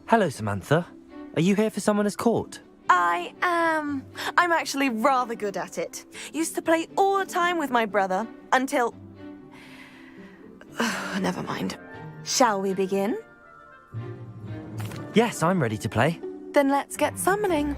Hello, Samantha. Are you here for Summoner's Court? I am. I'm actually rather good at it. Used to play all the time with my brother, until... Never mind. Shall we begin? Yes, I'm ready to play. Then let's get summoning.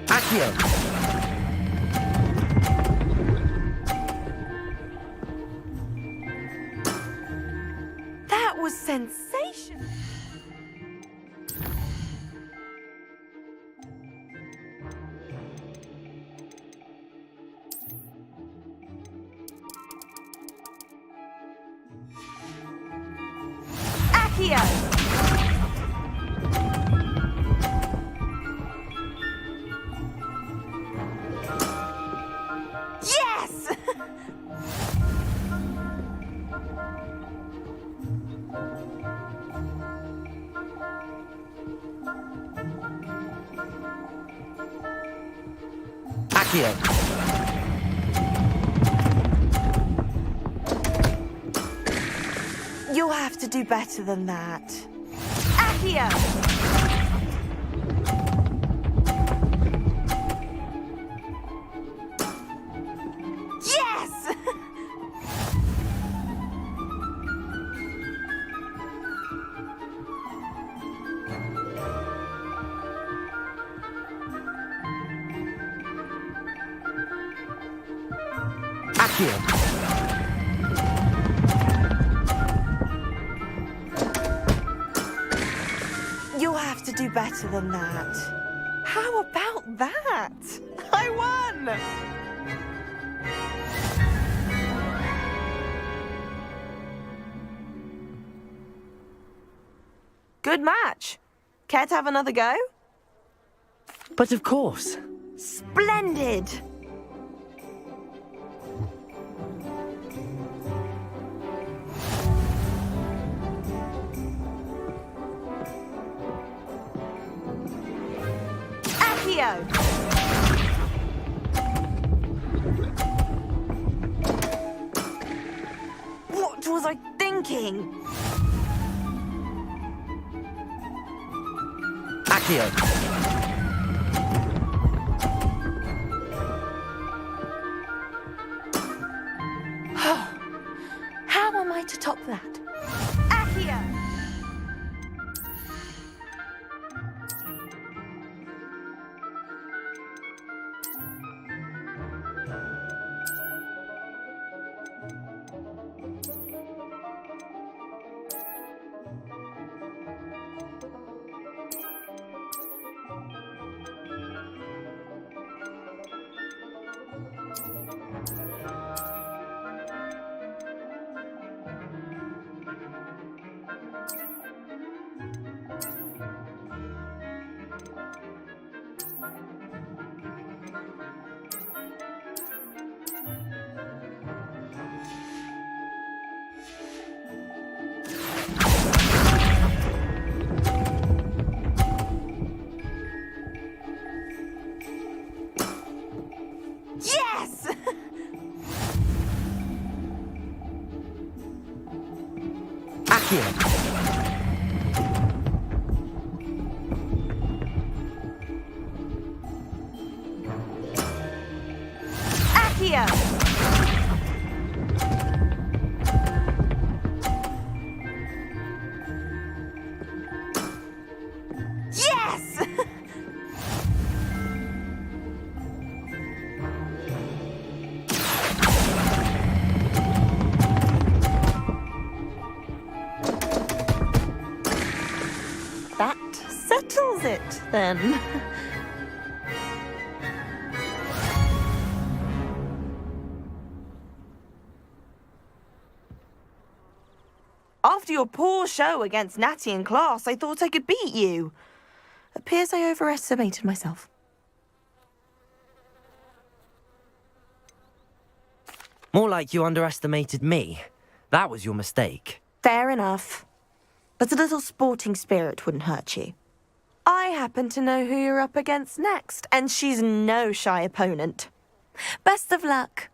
Accio! That was sensational. Accio! You'll have to do better than that. Accio! Yes! Accio! You'll have to do better than that. How about that? I won! Good match. Care to have another go? But of course. Splendid! Accio! What was I thinking? Accio! How am I to top that? Accio! Yes! Accio! Accio! Yes! That settles it, then. After your poor show against Natty in class, I thought I could beat you. Appears I overestimated myself. More like you underestimated me. That was your mistake. Fair enough. But a little sporting spirit wouldn't hurt you. I happen to know who you're up against next, and she's no shy opponent. Best of luck.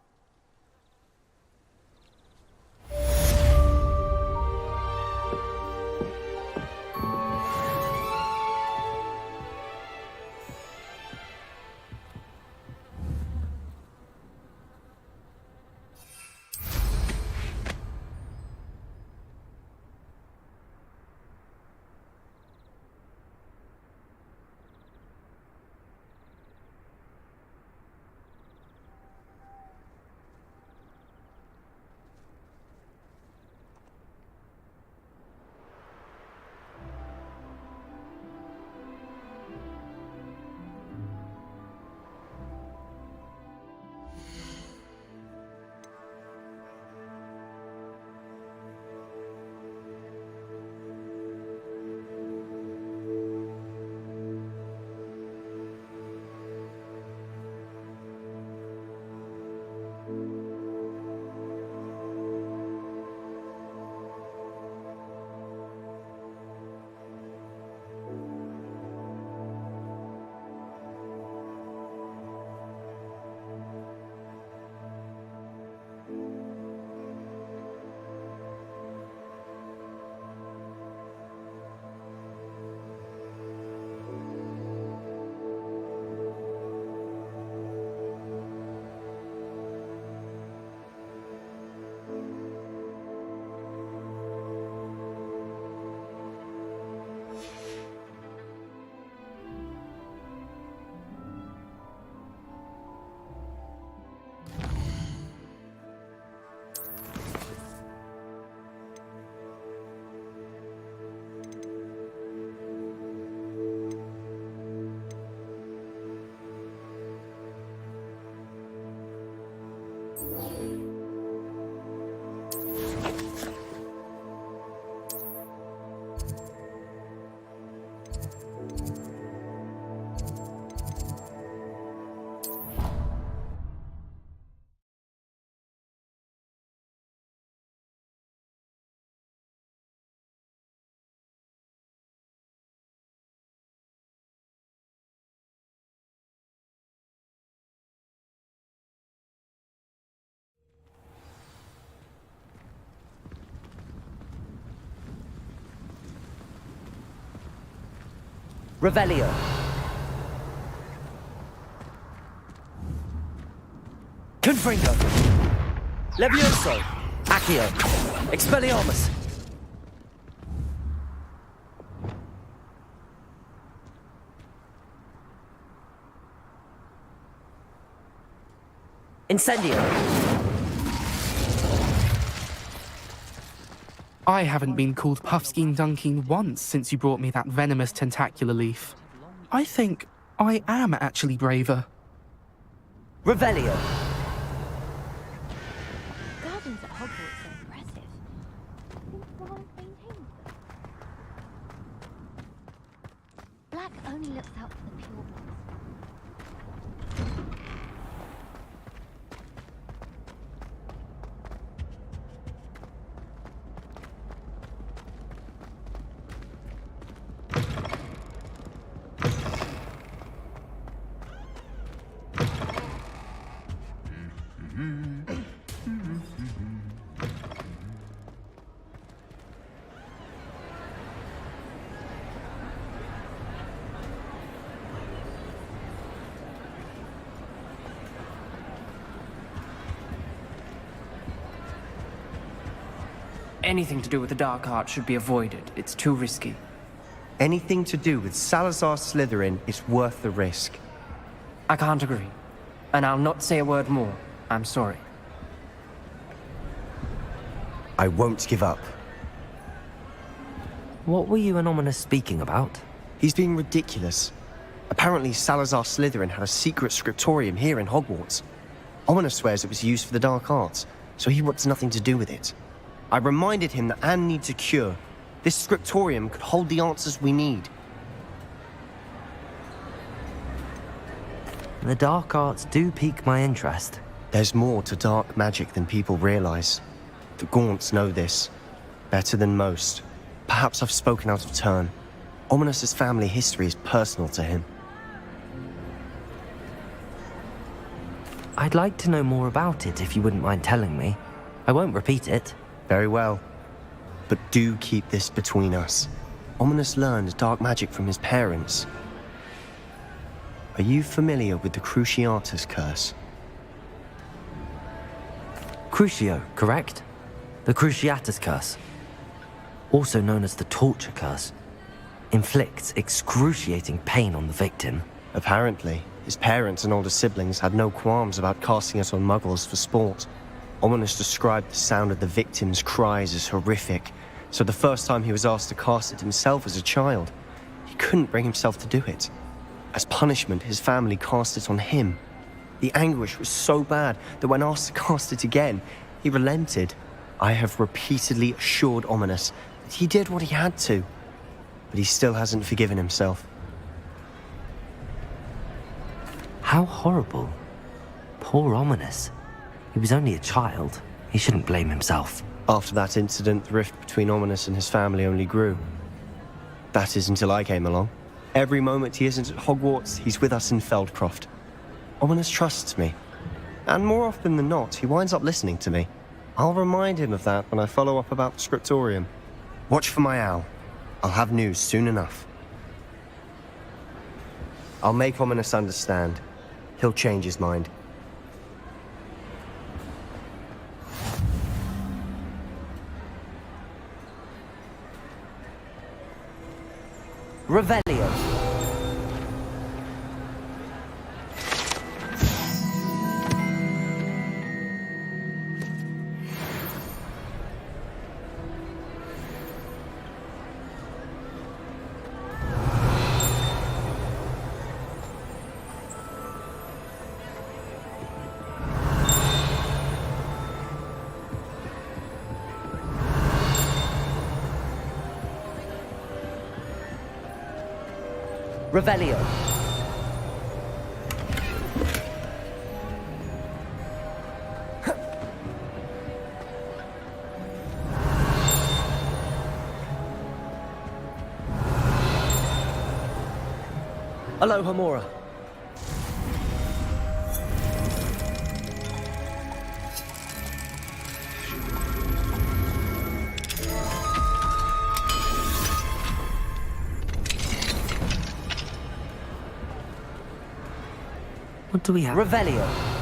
Revelio. Confringo. Levioso. Accio. Expelliarmus. Incendio. I haven't been called Puffskein Dunkeen once since you brought me that venomous tentacular leaf. I think I am actually braver. Revelio. Gardens at Hogwarts are impressive. Think why maintain them? Black only looks out for the purebloods. Anything to do with the dark art should be avoided. It's too risky. Anything to do with Salazar Slytherin is worth the risk. I can't agree. And I'll not say a word more. I'm sorry. I won't give up. What were you and Ominous speaking about? He's being ridiculous. Apparently Salazar Slytherin had a secret scriptorium here in Hogwarts. Ominous swears it was used for the dark arts, so he wants nothing to do with it. I reminded him that Anne needs a cure. This scriptorium could hold the answers we need. The dark arts do pique my interest. There's more to dark magic than people realize. The Gaunts know this. Better than most. Perhaps I've spoken out of turn. Ominous's family history is personal to him. I'd like to know more about it if you wouldn't mind telling me. I won't repeat it. Very well. But do keep this between us. Ominous learned dark magic from his parents. Are you familiar with the Cruciatus curse? Crucio, correct? The Cruciatus curse. Also known as the torture curse. Inflicts excruciating pain on the victim. Apparently, his parents and older siblings had no qualms about casting it on muggles for sport. Ominous described the sound of the victim's cries as horrific, so the first time he was asked to cast it himself as a child, he couldn't bring himself to do it. As punishment, his family cast it on him. The anguish was so bad that when asked to cast it again, he relented. I have repeatedly assured Ominous that he did what he had to, but he still hasn't forgiven himself. How horrible. Poor Ominous. He was only a child. He shouldn't blame himself. After that incident, the rift between Ominous and his family only grew. That is until I came along. Every moment he isn't at Hogwarts, he's with us in Feldcroft. Ominous trusts me. And more often than not, he winds up listening to me. I'll remind him of that when I follow up about the scriptorium. Watch for my owl. I'll have news soon enough. I'll make Ominous understand. He'll change his mind. Revelio. Revelio. Aloha Mora. What do we have? Revelio.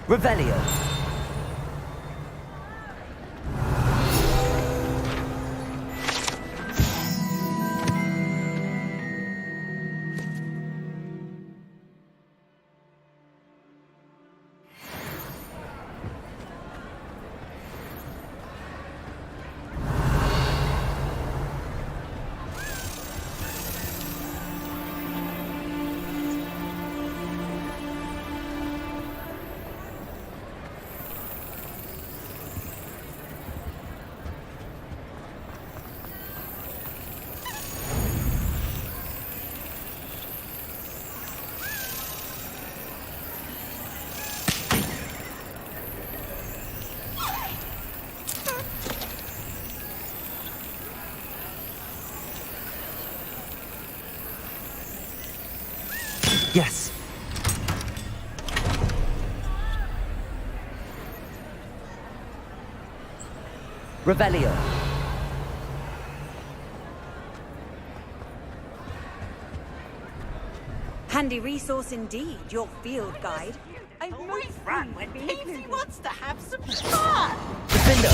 Revelio. Yes. Revelio. Handy resource indeed, your field guide. I Always run when Peepsy wants to have some fun. Defender.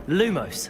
Lumos.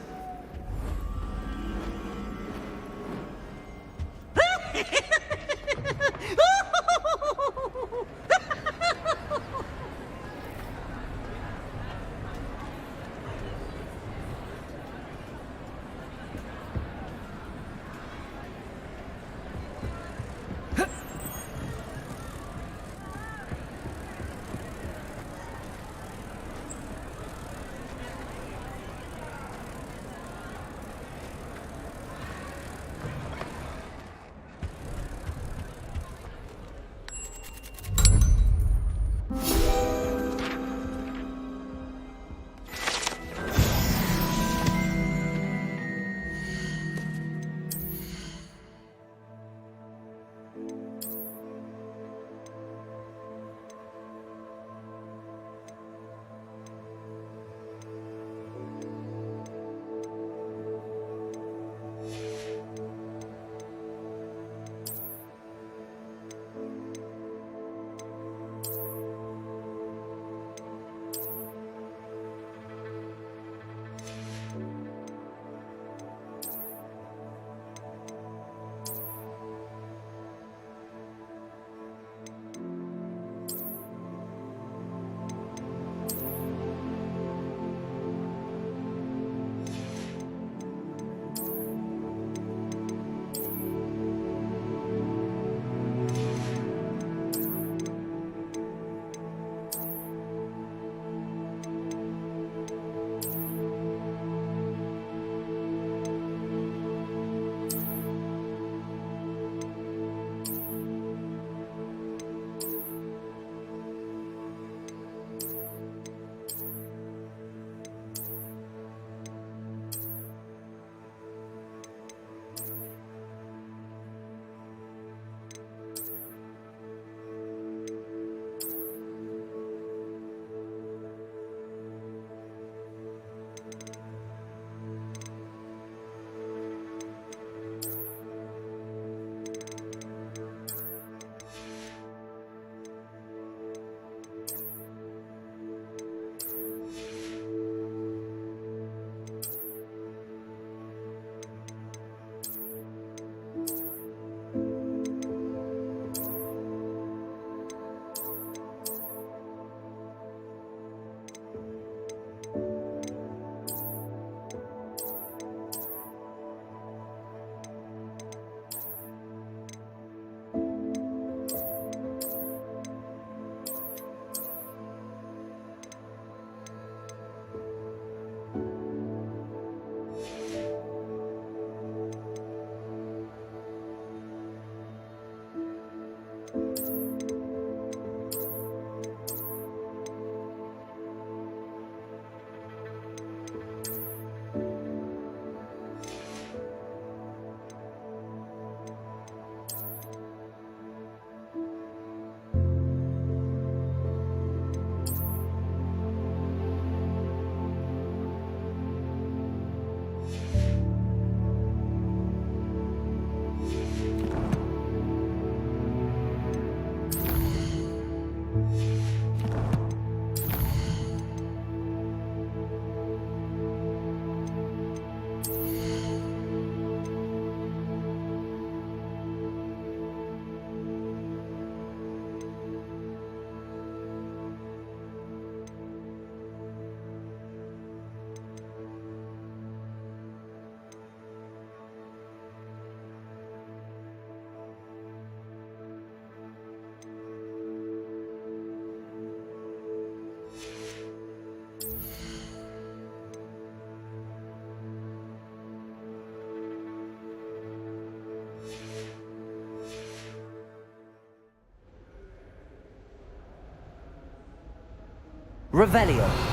Revelio.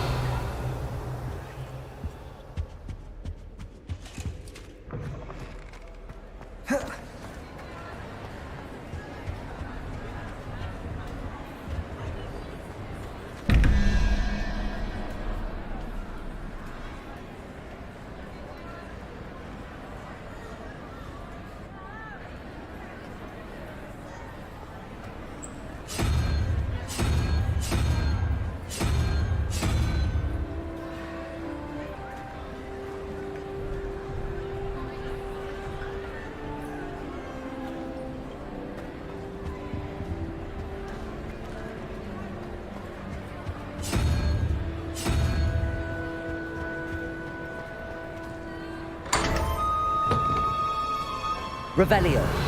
Revelio.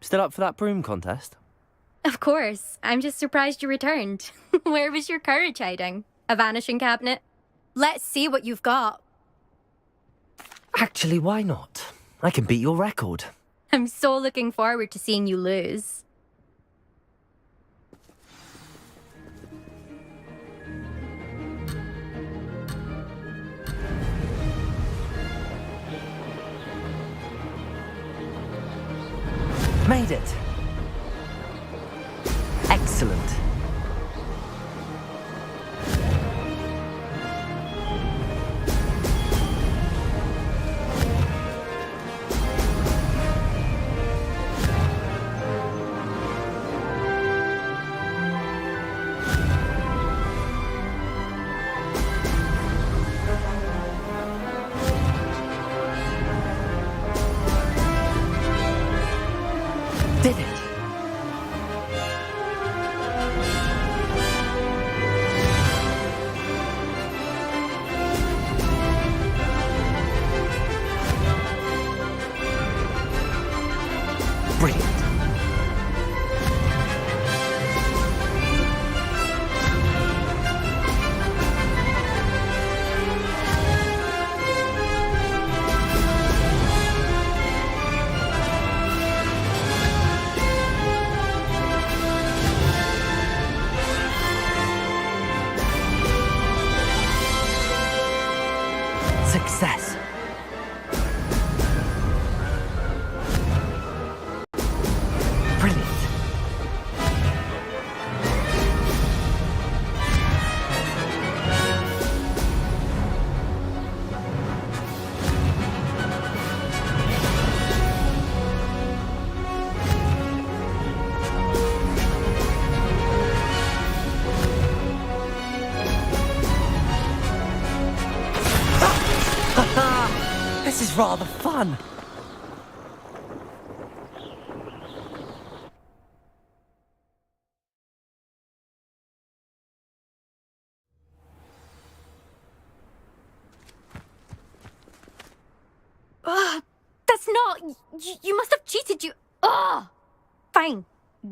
Still up for that broom contest? Of course. I'm just surprised you returned. Where was your courage hiding? A vanishing cabinet? Let's see what you've got. Actually, why not? I can beat your record. I'm so looking forward to seeing you lose. Made it. Excellent. Did it. Brilliant. Success. Brilliant. This is rather fun. Ugh, that's not... You must have cheated, you... Ugh! Fine.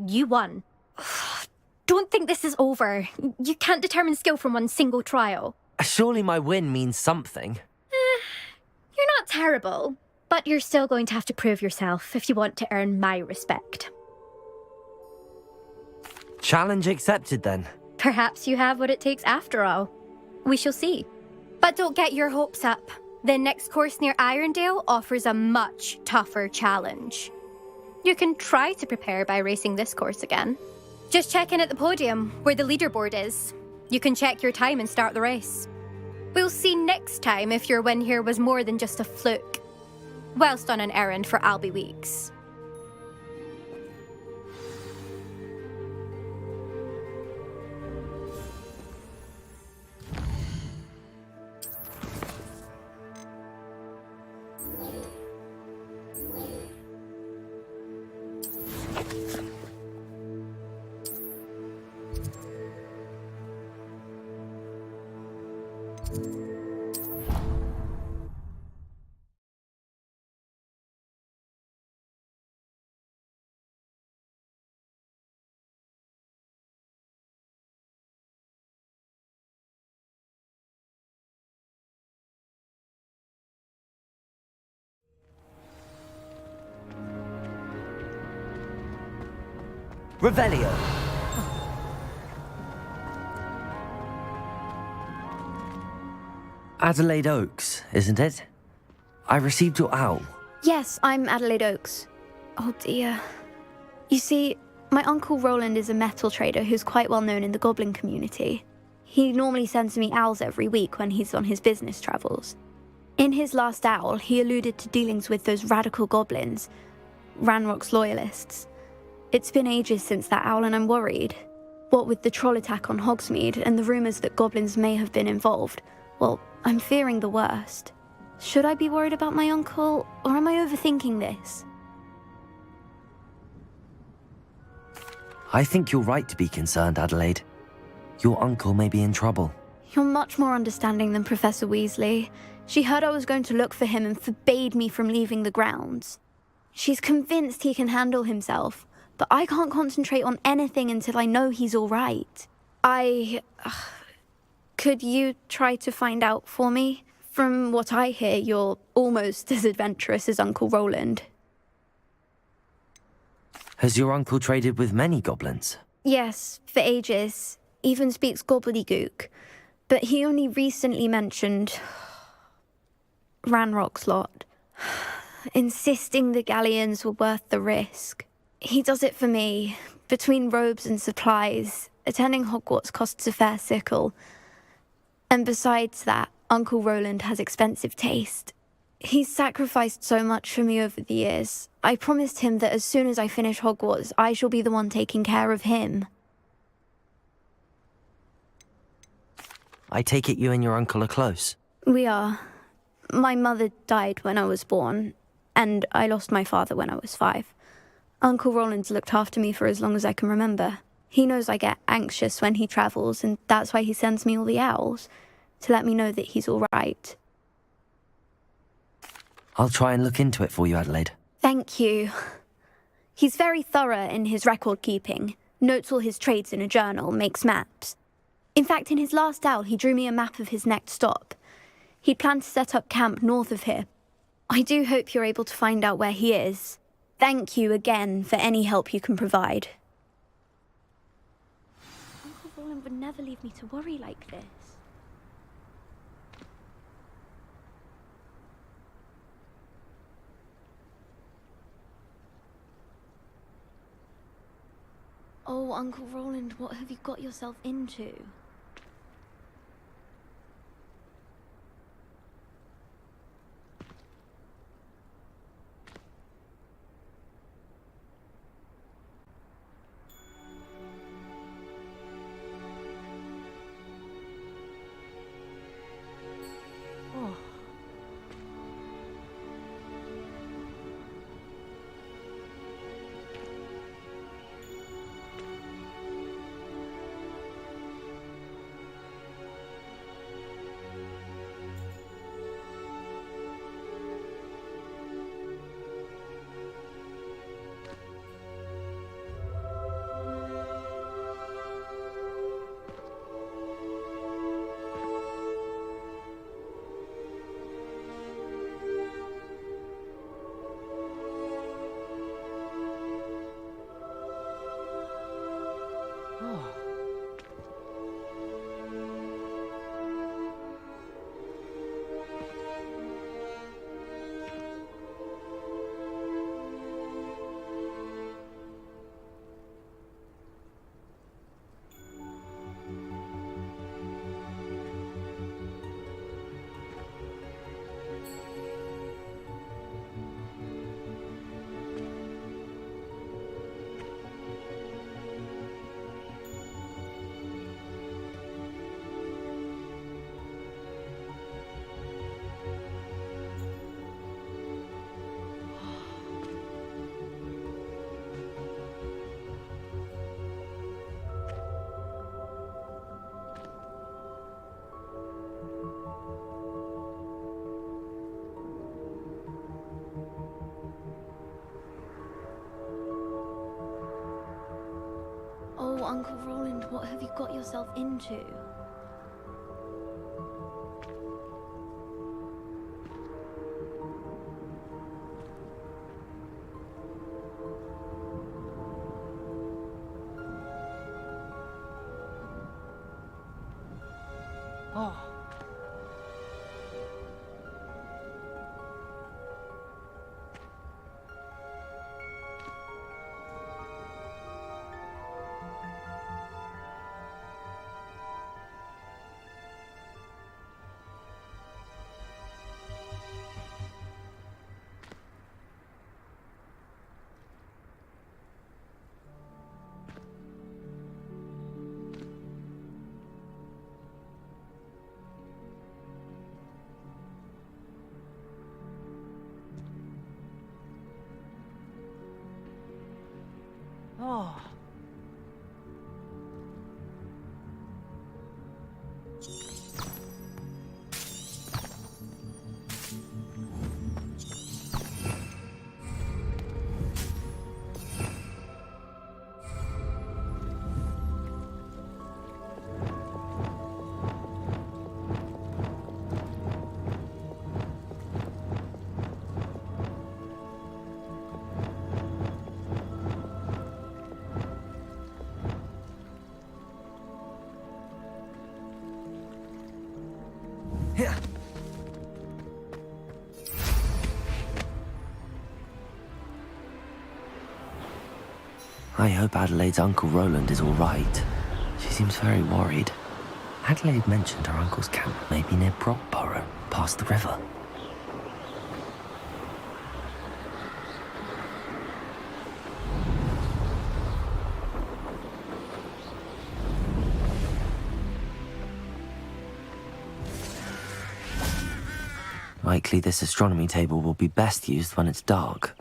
You won. Ugh, don't think this is over. You can't determine skill from one single trial. Surely my win means something. You're not terrible, but you're still going to have to prove yourself if you want to earn my respect. Challenge accepted then. Perhaps you have what it takes after all. We shall see. But don't get your hopes up. The next course near Irondale offers a much tougher challenge. You can try to prepare by racing this course again. Just check in at the podium, where the leaderboard is. You can check your time and start the race. We'll see next time if your win here was more than just a fluke, whilst on an errand for Albie Weeks. Revelio. Adelaide Oaks, isn't it? I received your owl. Yes, I'm Adelaide Oaks. Oh dear. You see, my uncle Rowland is a metal trader who's quite well known in the goblin community. He normally sends me owls every week when he's on his business travels. In his last owl, he alluded to dealings with those radical goblins, Ranrock's loyalists. It's been ages since that owl and I'm worried. What with the troll attack on Hogsmeade and the rumours that goblins may have been involved, well, I'm fearing the worst. Should I be worried about my uncle, or am I overthinking this? I think you're right to be concerned, Adelaide. Your uncle may be in trouble. You're much more understanding than Professor Weasley. She heard I was going to look for him and forbade me from leaving the grounds. She's convinced he can handle himself, but I can't concentrate on anything until I know he's all right. Could you try to find out for me? From what I hear, you're almost as adventurous as Uncle Rowland. Has your uncle traded with many goblins? Yes, for ages. Even speaks gobbledygook. But he only recently mentioned Ranrock's lot, insisting the galleons were worth the risk. He does it for me. Between robes and supplies, attending Hogwarts costs a fair sickle. And besides that, Uncle Rowland has expensive taste. He's sacrificed so much for me over the years. I promised him that as soon as I finish Hogwarts, I shall be the one taking care of him. I take it you and your uncle are close? We are. My mother died when I was born, and I lost my father when I was 5. Uncle Rowland's looked after me for as long as I can remember. He knows I get anxious when he travels, and that's why he sends me all the owls, to let me know that he's all right. I'll try and look into it for you, Adelaide. Thank you. He's very thorough in his record keeping, notes all his trades in a journal, makes maps. In fact, in his last owl, he drew me a map of his next stop. He'd planned to set up camp north of here. I do hope you're able to find out where he is. Thank you again for any help you can provide. Uncle Rowland would never leave me to worry like this. Oh, Uncle Rowland, what have you got yourself into? Oh, Uncle Rowland, what have you got yourself into? Oh. I hope Adelaide's Uncle Rowland is all right. She seems very worried. Adelaide mentioned her uncle's camp may be near Brockborough, past the river. Likely this astronomy table will be best used when it's dark.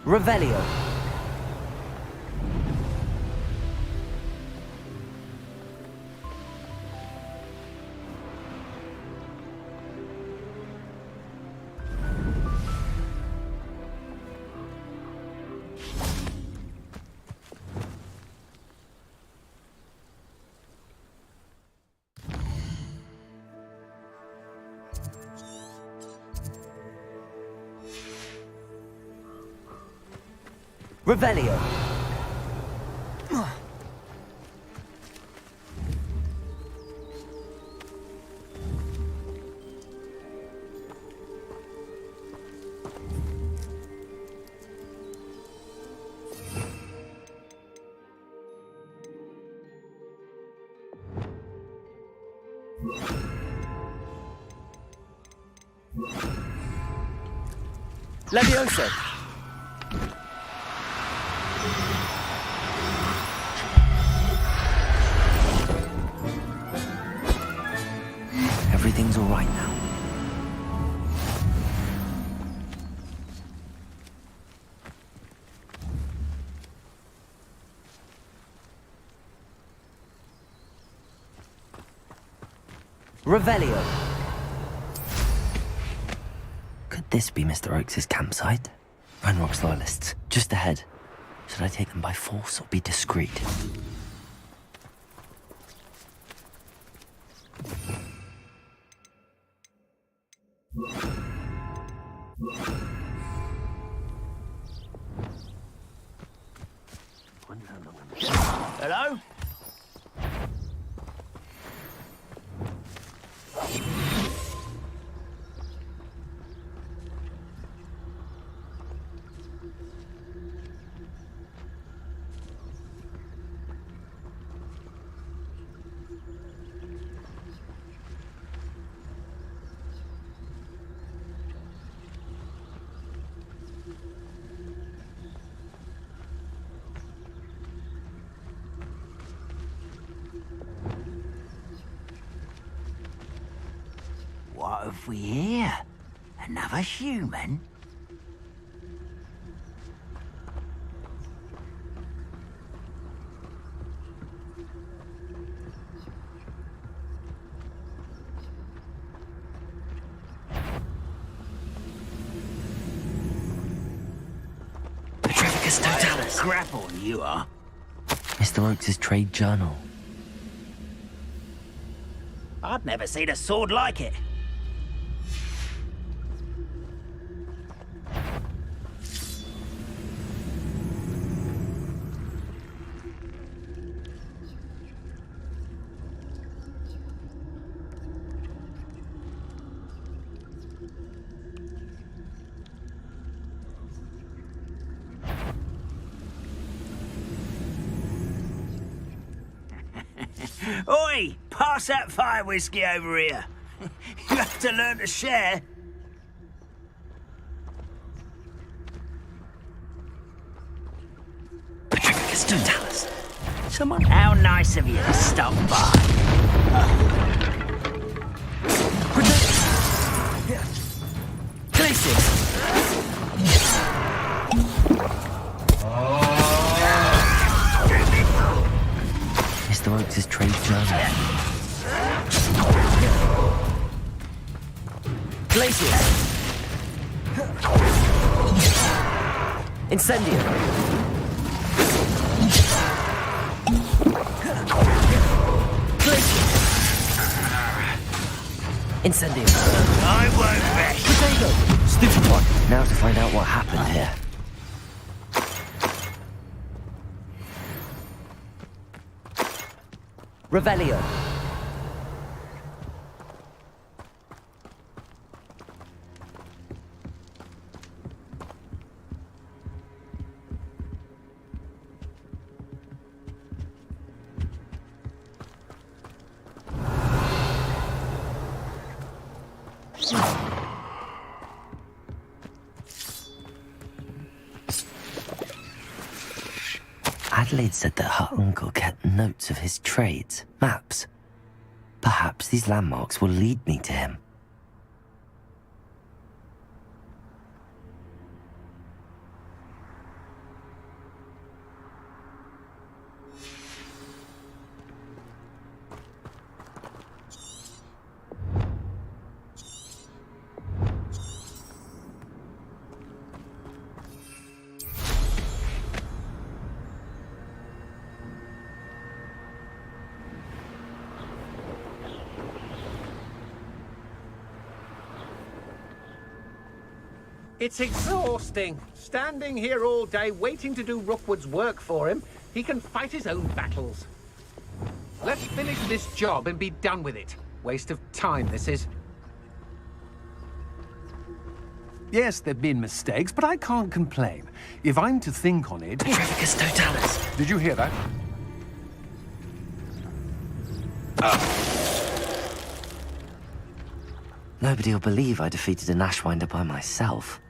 Revelio. Revelio. Levioso. Everything's all right now. Revelio. Could this be Mr. Oakes' campsite? Ranrock's loyalists, just ahead. Should I take them by force or be discreet? Hello? What have we here? Another human? Petrificus Totalis. Grapple, you are. Mr. Oakes' trade journal. I've never seen a sword like it. Oi! Pass that fire whiskey over here. You have to learn to share. Petrificus Totalis. Someone? How nice of you to stop by. Glacius. Mr. Oakes' trade journal. Glacius. Incendio. position! Incendio. I won't rest. Potato! Stupid one. Now to find out what happened here. Revelio. Adelaide said that her uncle kept notes of his trades, maps. Perhaps these landmarks will lead me to him. It's exhausting. Standing here all day waiting to do Rookwood's work for him. He can fight his own battles. Let's finish this job and be done with it. Waste of time, this is. Yes, there've been mistakes, but I can't complain. If I'm to think on it... Petrificus totalis. Did you hear that? Nobody will believe I defeated an Ashwinder by myself.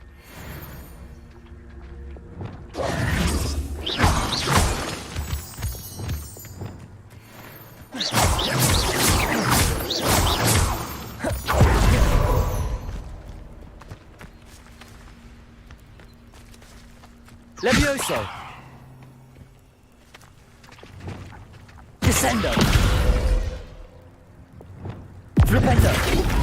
Levioso! Descendo! Flipendo!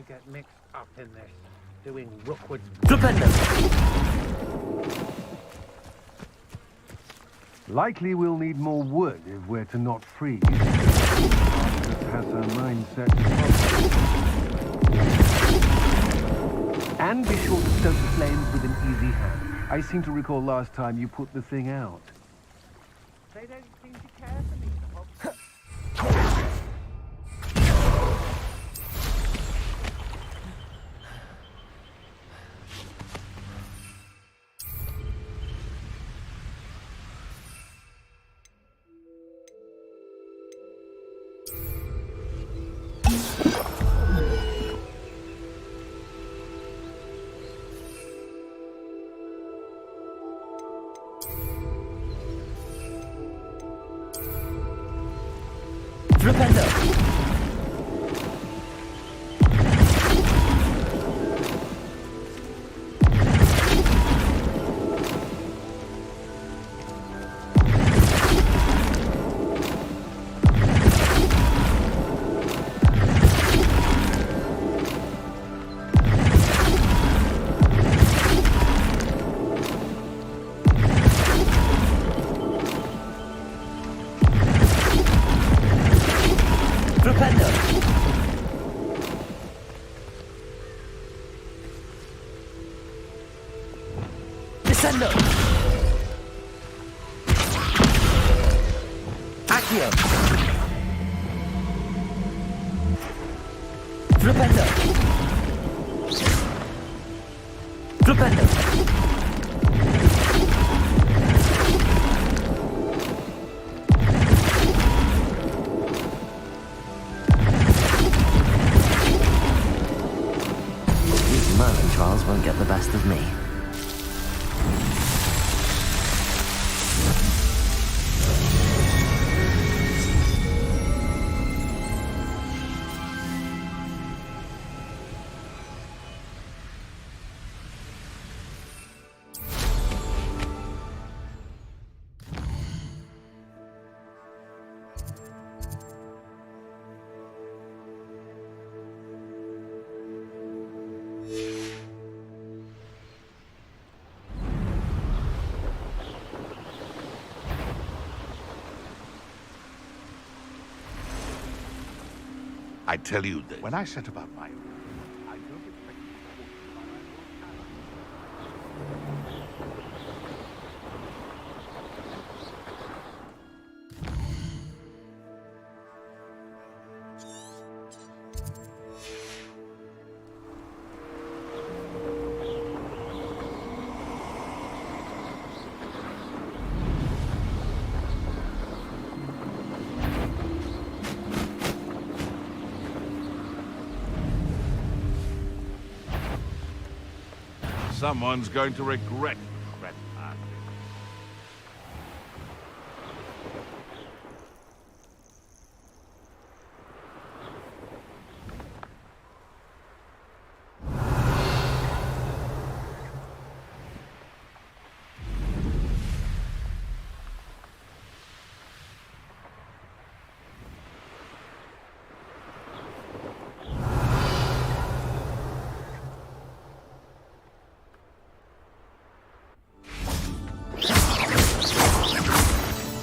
Get mixed up in this, doing Rookwood's Likely we'll need more wood if we're to not freeze. Has her mind set to and be sure to stoke the flames with an easy hand. I seem to recall last time you put the thing out. They don't seem to care for me. Flipendo! Flipendo! These Merlin trials won't get the best of me. I tell you this. When I set about my own, I don't expect someone's going to regret that.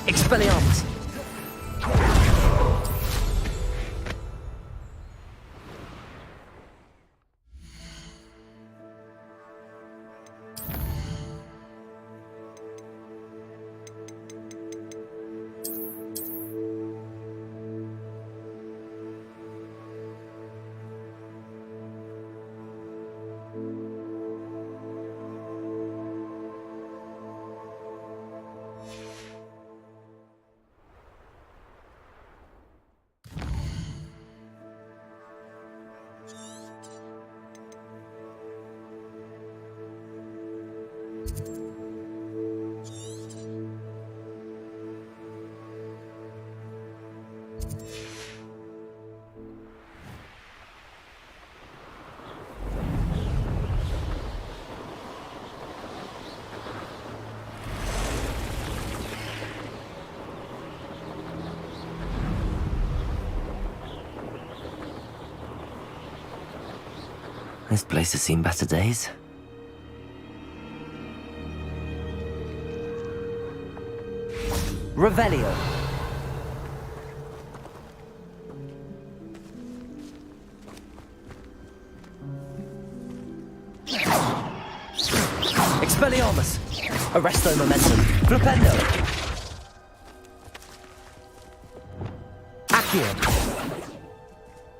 Expelliarmus! This place has seen better days. Revelio. Expelliarmus. Arresto momentum. Flipendo. Accio.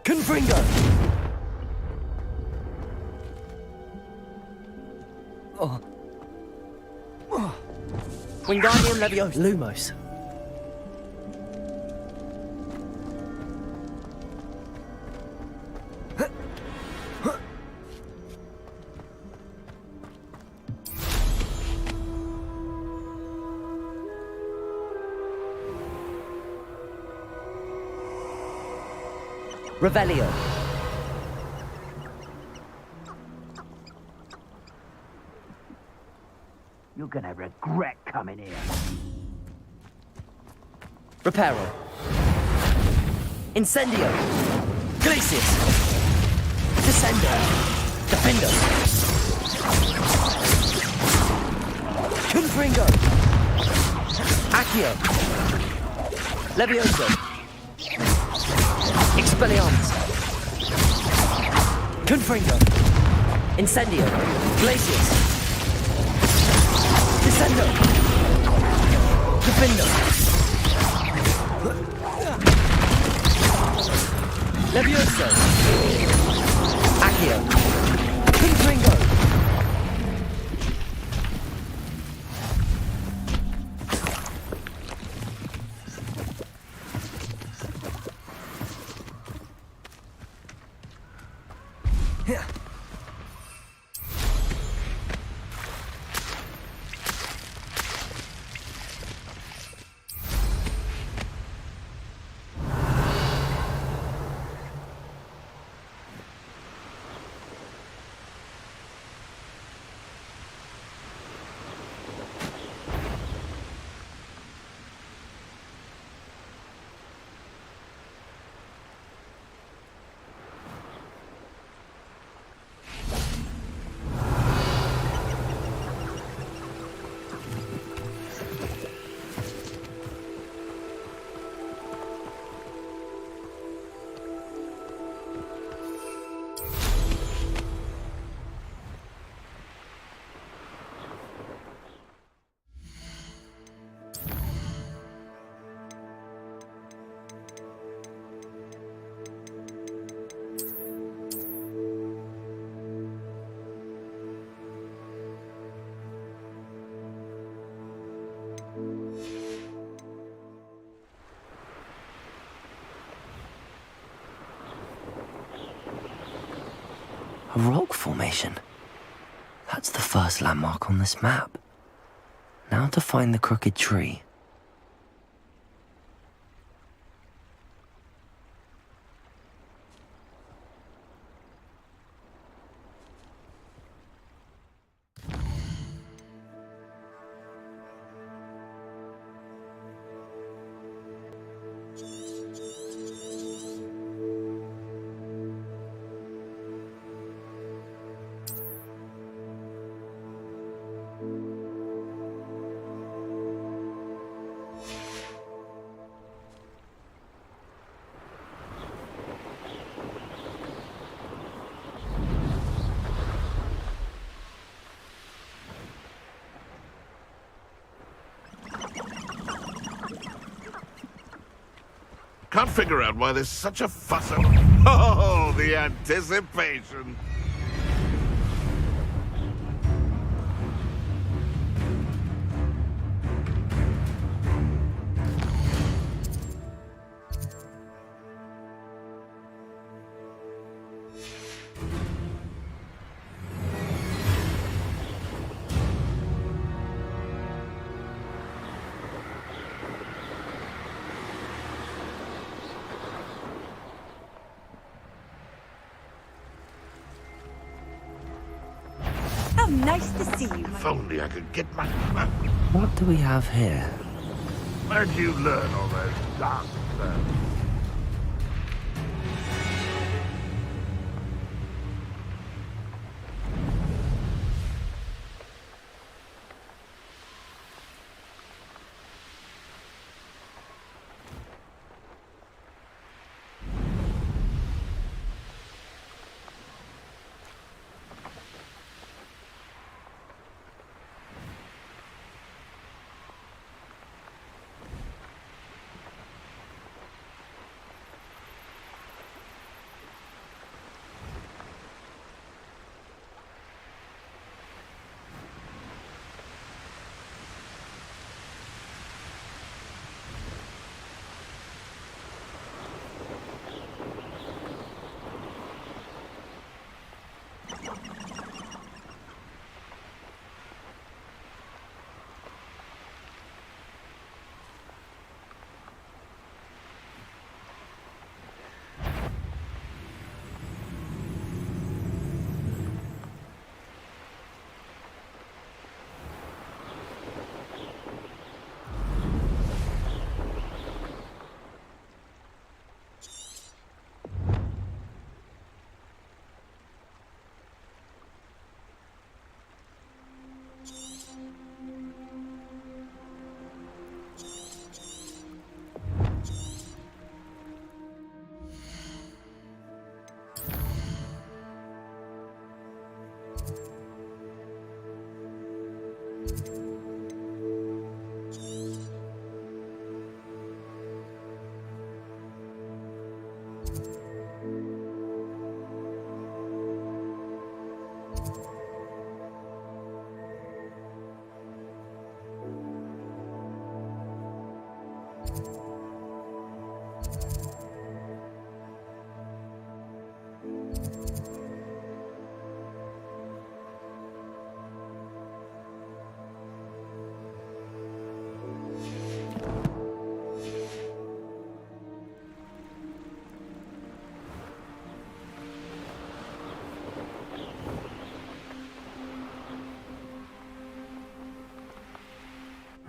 Confringo. Wingardium Leviosa. Lumos. Revelio. You're gonna regret coming here. Reparo. Incendio. Glacius. Descendo. Defendo. Confringo. Accio. Levioso. Expelliarmus. Confringo. Incendio. Glacius. Descendo. Defendo. Levioso. Accio! Ringo! A rock formation. That's the first landmark on this map. Now to find the crooked tree. Can't figure out why there's such a fuss over... Oh, the anticipation! Nice to see you. If only I could get my... What do we have here? Where'd you learn all those dark terms?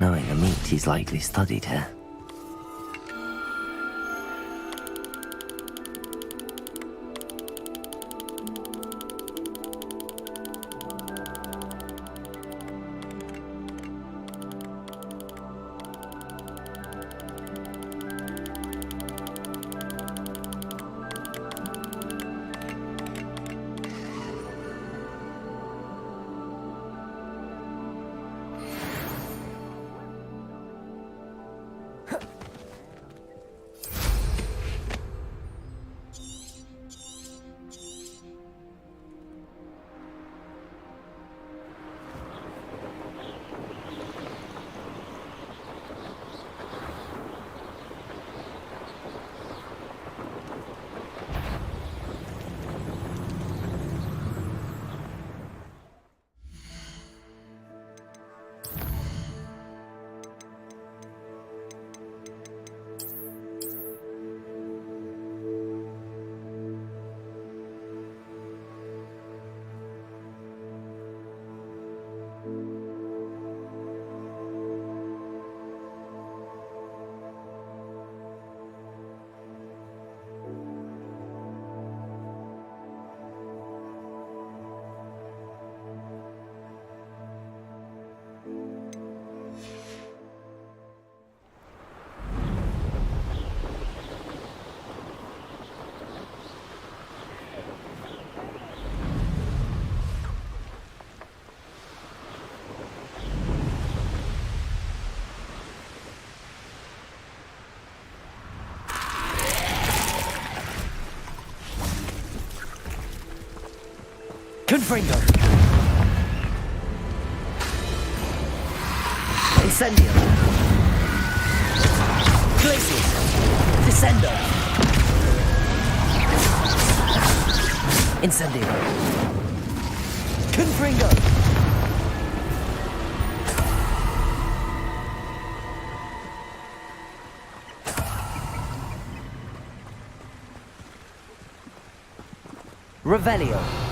knowing the meat he's likely studied here. Confringo! Incendio! Glacius! Descendo! Incendio! Confringo! Revelio!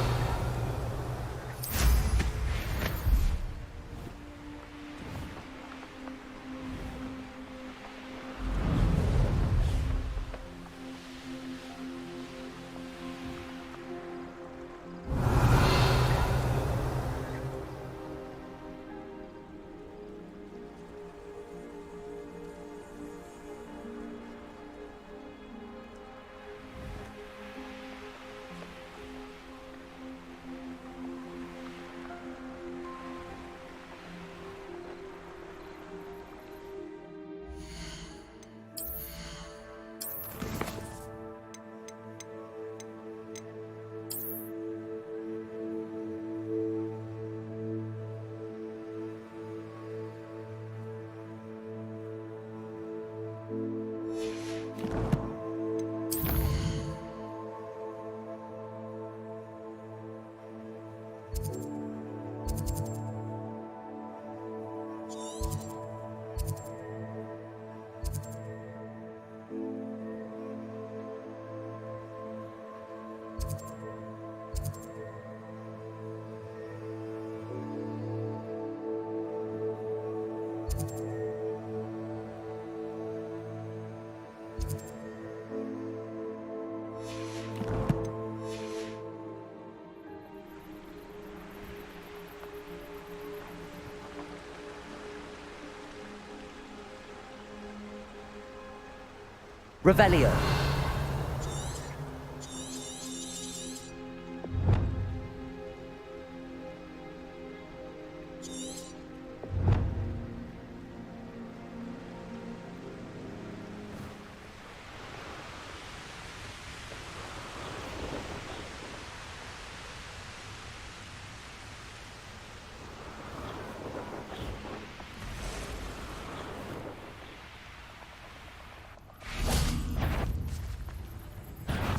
Revelio.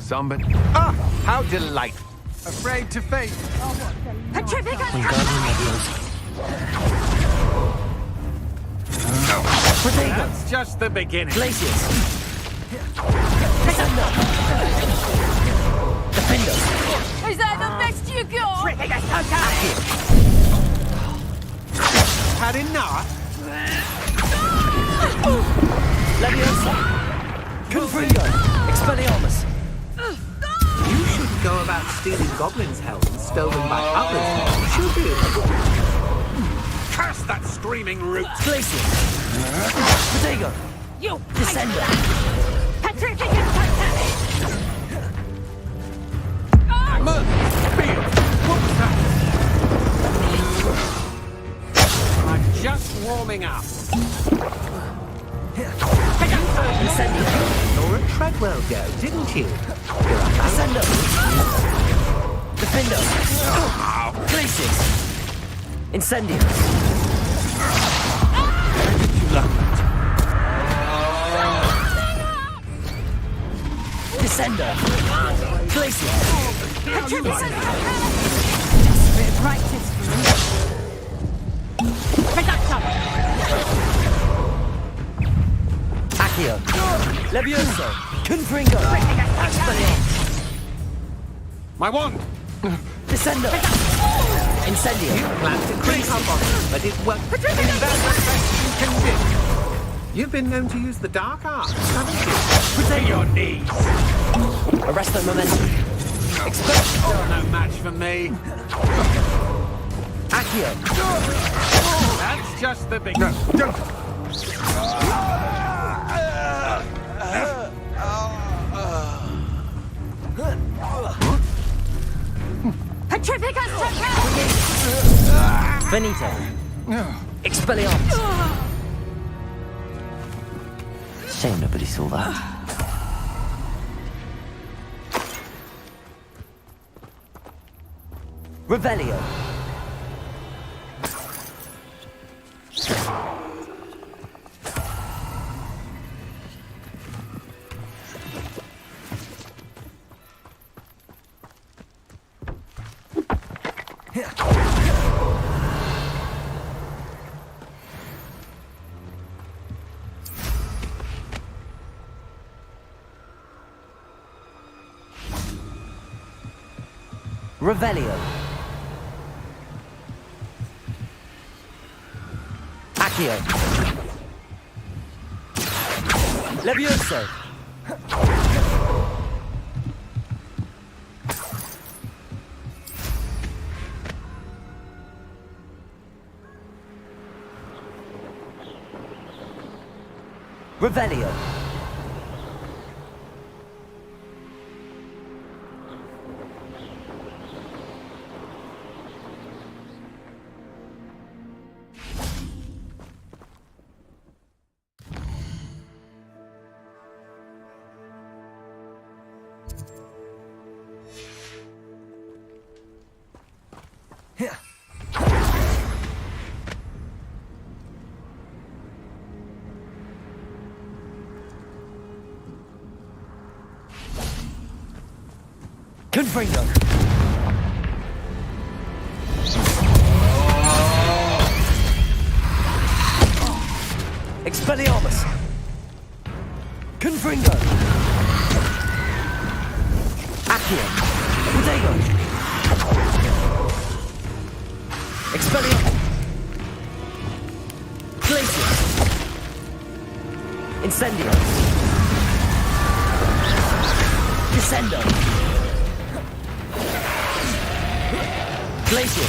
Somebody. Ah, how delightful. Afraid to face. That's just the beginning. Glacius. Defender. Is that the best you got? Had enough? Confringo! Expelliarmus! You shouldn't go about stealing goblins' helms stolen by others, should you? Curse that screaming root! Glacier! Protego! You Descender! Petrificus What was that? I'm just warming up. Incendio! Saw a Treadwell go, didn't you? Ascendo! Defendo! Glacier! Incendio! Descender! Glacier! Bit of practice for me. Predactor! Accio! Levioso! Confringo! Expelliarmus! My wand! Descendo! Incendio! You planned to creep up on me, but it won't. Is that the best you can do? You've been known to use the dark arts, haven't you? Protect your knees! Arresto momentum! Expel! You're no match for me. Accio! That's just the beginning. Petrificus Finito! Expelliarmus! Shame nobody saw that. Revelio! Revelio. Accio. Levioso. Revelio. Confringo. Expelliarmus. Confringo. Accio. Protego. Expelliarmus. Glacier. Incendio. Descendo. Glacier.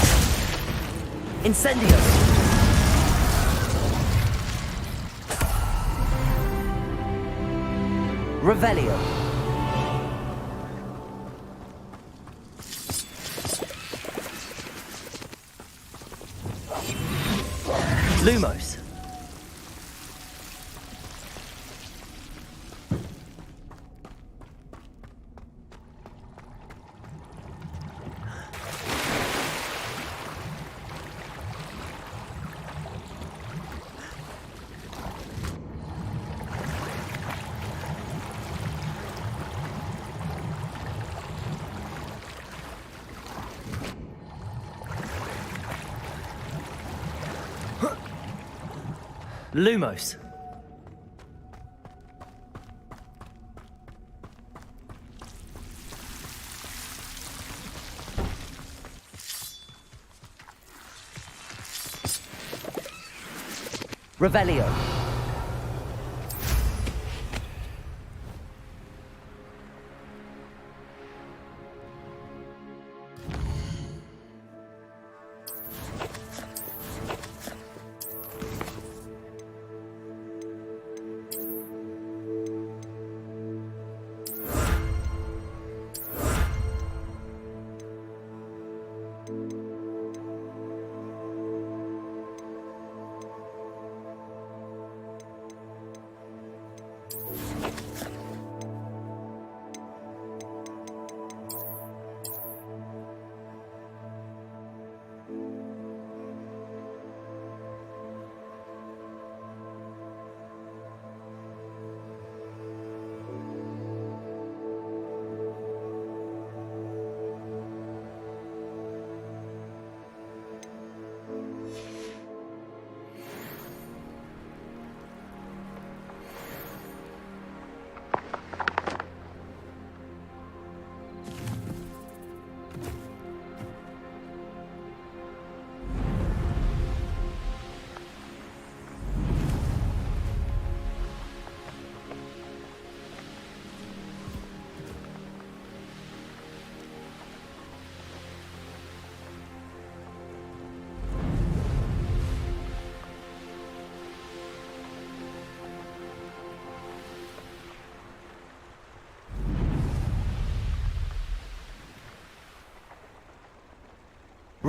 Incendio. Revelio. Lumos. Lumos. Revelio.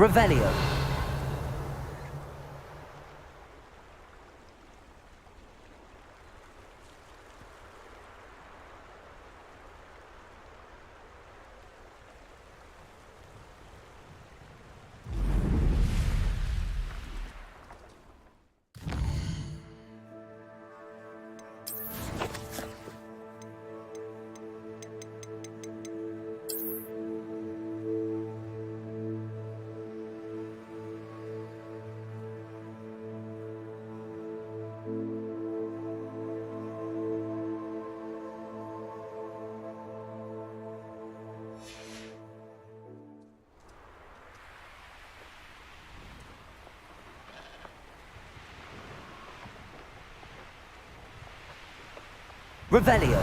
Revelio. Revelio.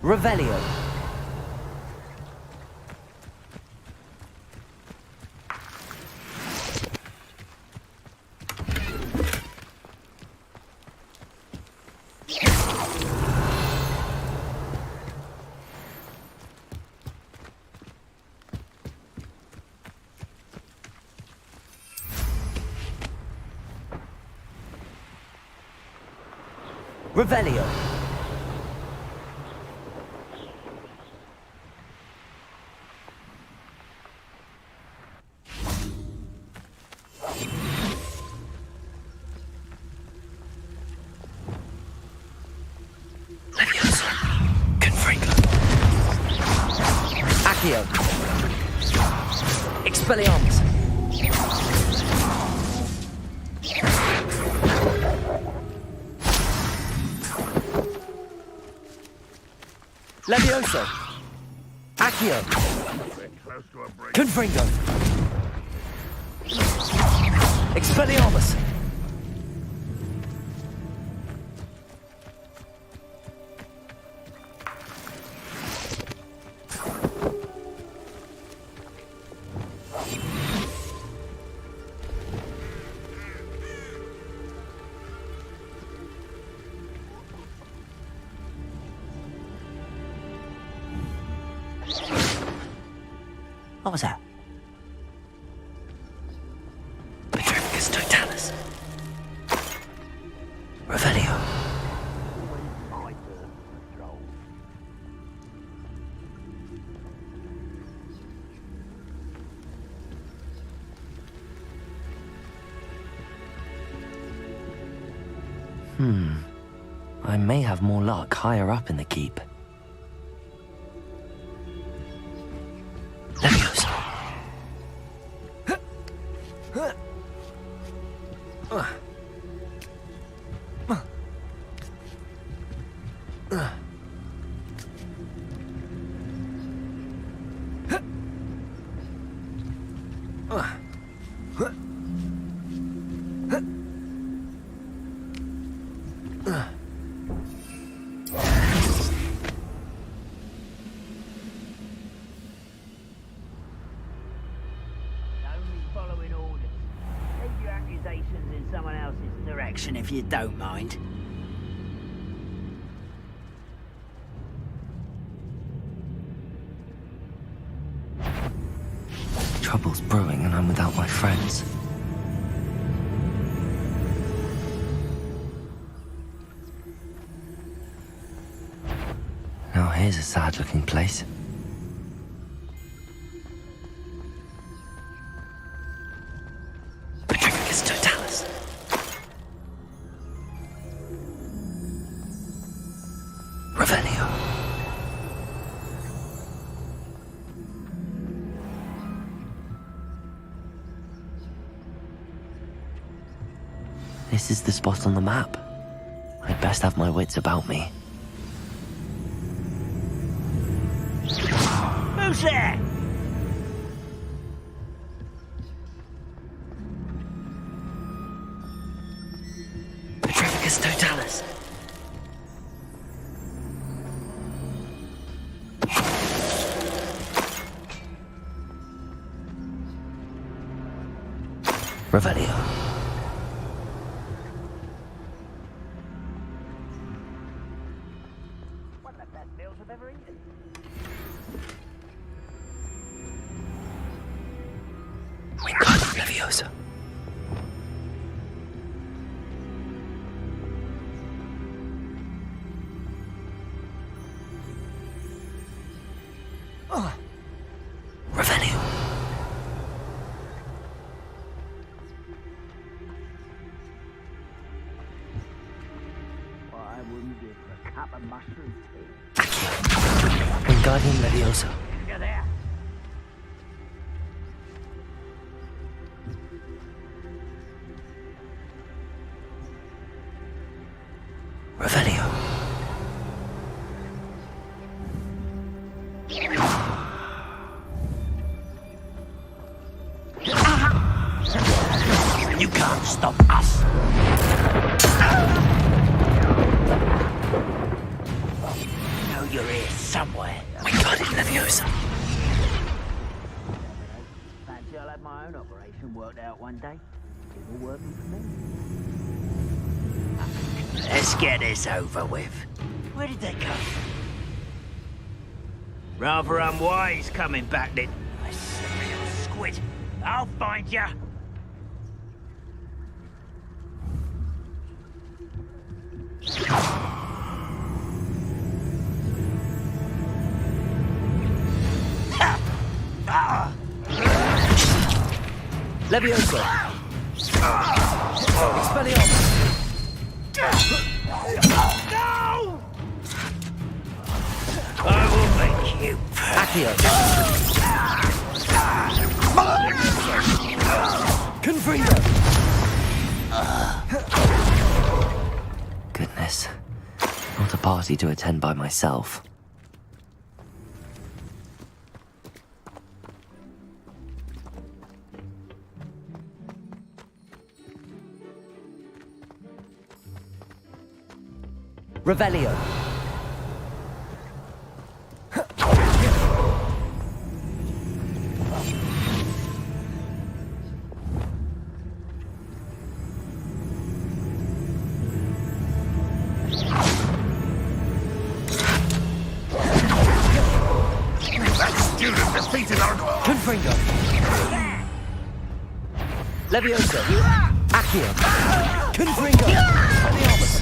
Revelio. Revelio. Accio. Expelliarmus. Levioso. Accio. Confringo. Expelliarmus. What was that? Petrificus totalis. Revelio. I may have more luck higher up in the keep. Levioso. Only following orders. Leave your accusations in someone else's distraction if you don't mind. Trouble's brewing and I'm without my friends. Now here's a sad-looking place. Petrificus totalis. Revelio. This is the spot on the map. I'd best have my wits about me. Who's there? Petrificus totalis. Revelio. One of the best meals I've ever eaten. Wingardium Leviosa. Revelio. What I wouldn't give for a cup of mushroom tea. Accio. Wingardium Leviosa. You're there. Revelio. You can't stop us. You know you're here somewhere. Wingardium Leviosa. Fancy I'll have my own operation worked out one day. It's all working for me. Let's get this over with. Where did they come from? Rather unwise coming back then. I slippery little squid. I'll find ya. Leviosa. Expelliarmus. No! I will make you Accio. Confringo. Goodness. Not a party to attend by myself. Revelio. Student defeated our goal. Confringo. Leviosa. Accio. Confringo. Expelliarmus.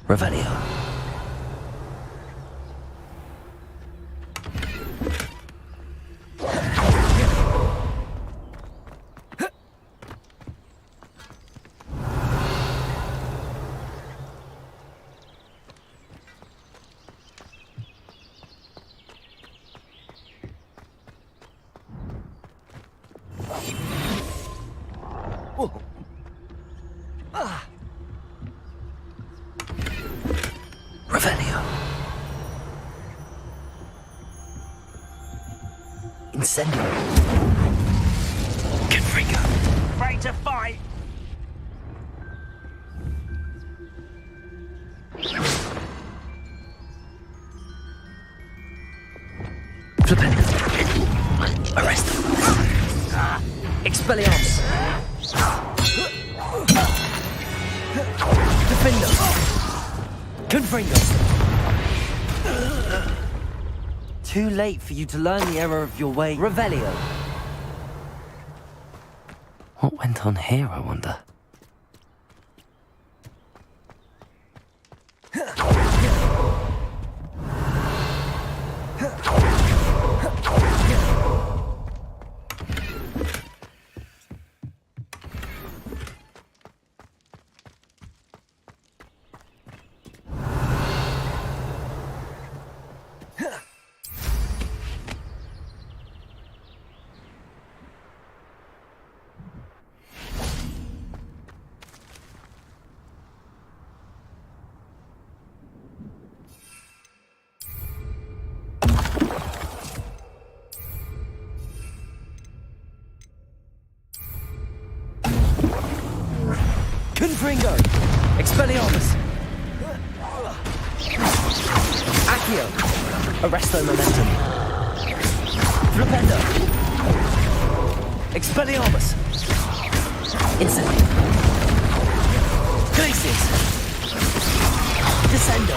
Revelio. Revelio. Incendio. Confringo. afraid to fight. Flipendo. Arrest. Expelliarmus. Defendo. Confringo. Too late for you to learn the error of your way. Revelio. What went on here, I wonder? Confringo! Expelliarmus! Accio! Arresto momentum! Flipendo! Expelliarmus! Incendio! Glacius! Descendo!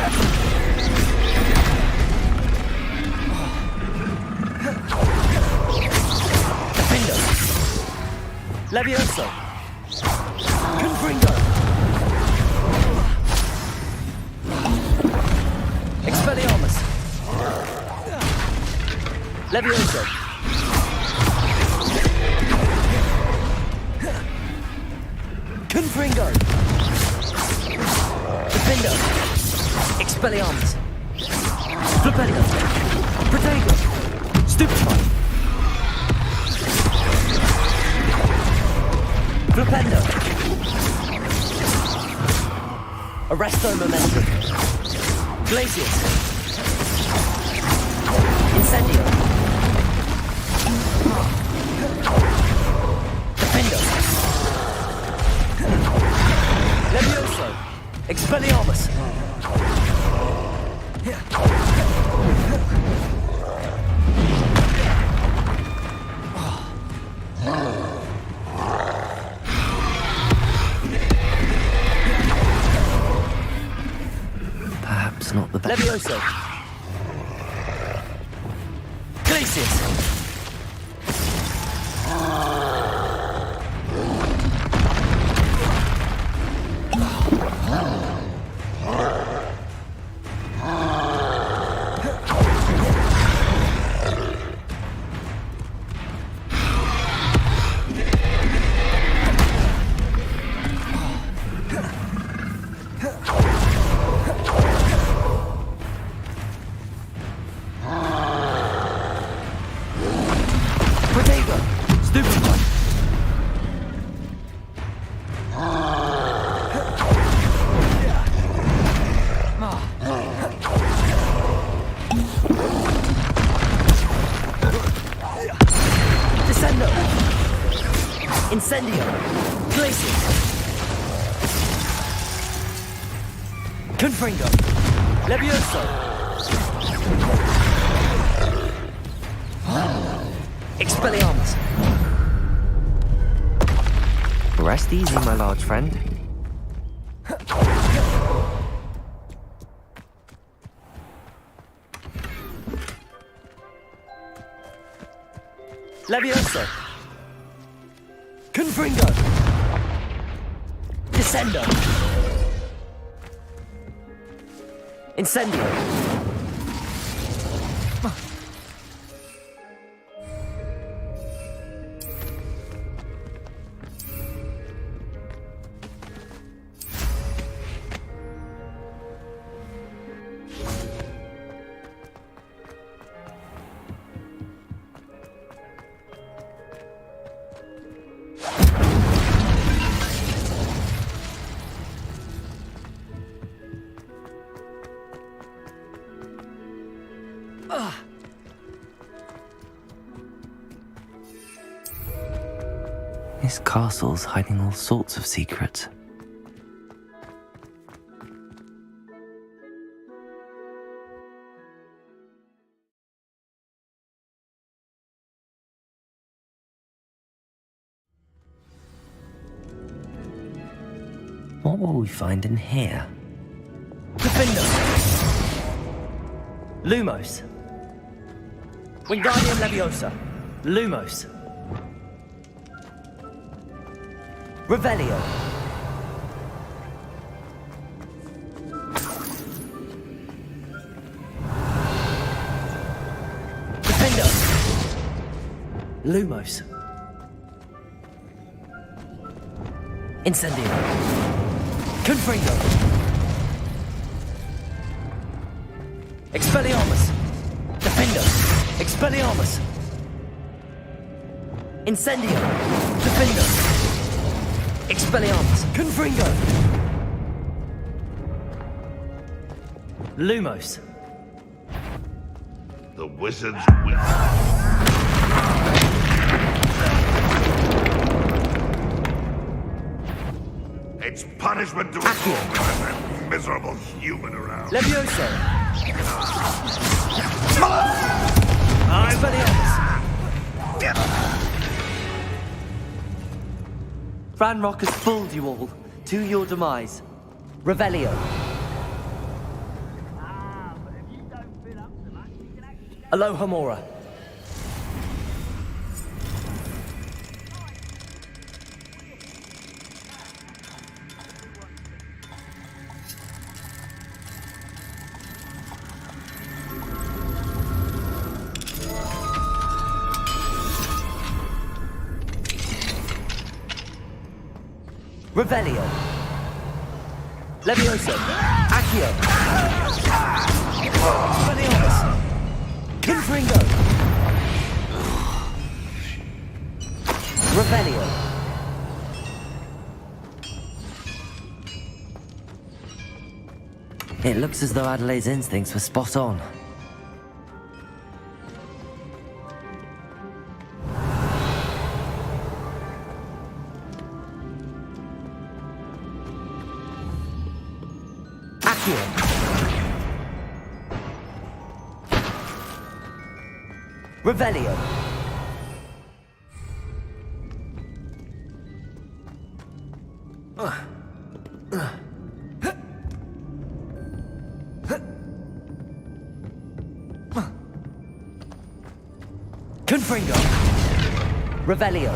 Defendo! Levioso! Confringo! Expelliarmus! Levioso! Confringo! Defendo! Expelliarmus! Flipendo! Protego! Stupefy! Flipendo! Arresto momentum! Glacius! Incendio! Defendo! Levioso! Expelliarmus! Perhaps not the best. Levioso! Glacius! Incendio! Glacius! Confringo! Levioso! Expelliarmus! Rest easy, my large friend. Levioso! Confringo! Descendo! Incendio! This castle's hiding all sorts of secrets. What will we find in here? Defender! Lumos! Wingardium Leviosa! Lumos! Revelio! Defender! Lumos! Incendio! Confringo! Expelliarmus! Defender! Expelliarmus! Incendio! Defender! Expelliarmus! Confringo! Lumos! The wizard's weak. It's punishment to us all to have that miserable human around. Levioso! Expelliarmus! Ranrock has fooled you all, to your demise. Revelio. Aloha Mora. Revelio. Levioso. Accio. Expelliarmus. Confringo. Revelio. It looks as though Adelaide's instincts were spot on. Revelio. Confringo. Revelio.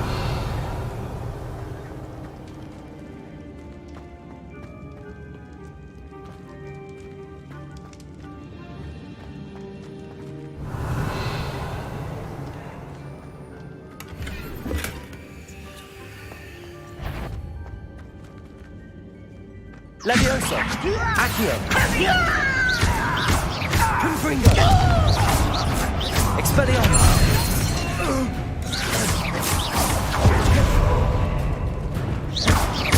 Levioso! Accio! Confringo! Expelliarmus!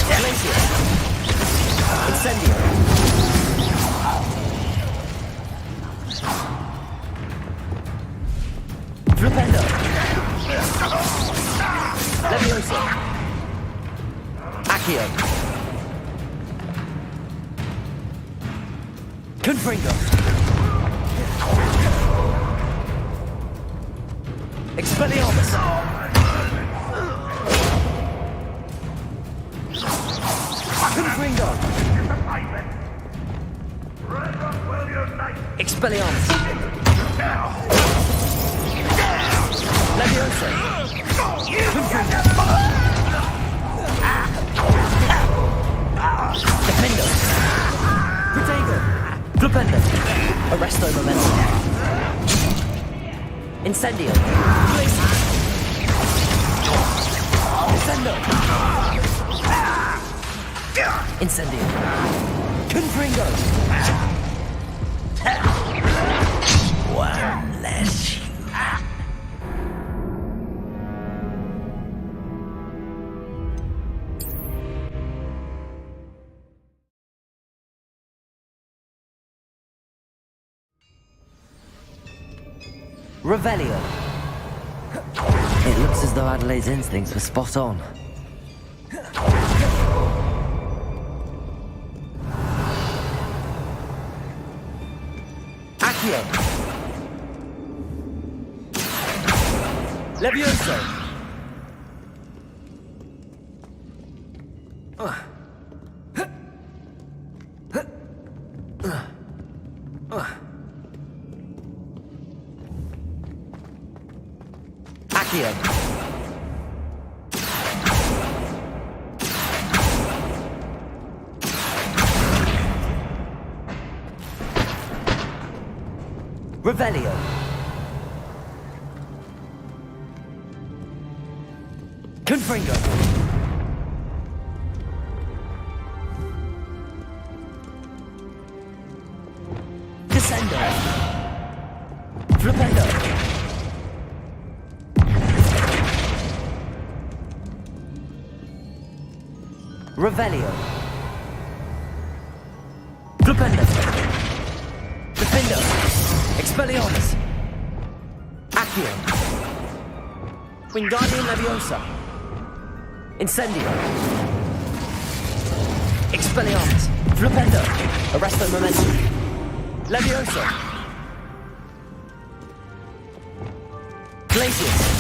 Glacier! Incendio! Flipendo! Levioso! Accio! Confringo! Expelliarmus! Confringo! Expelliarmus! Levioso! Confringo! Defendo! Protego! Flipendo! Arresto Momentum! Incendio! Glacier! Descendo! Incendio! Confringo! One less. Revelio. It looks as though Adelaide's instincts were spot on. Accio. Levioso. Accio. Revelio. Confringo. Descendo. Flipendo. Revelio. Flipendo. Defendo. Expelliarmus. Accio. Wingardium Leviosa. Incendio. Expelliarmus. Flipendo. Arresto Momentum. Leviosa. Glacius.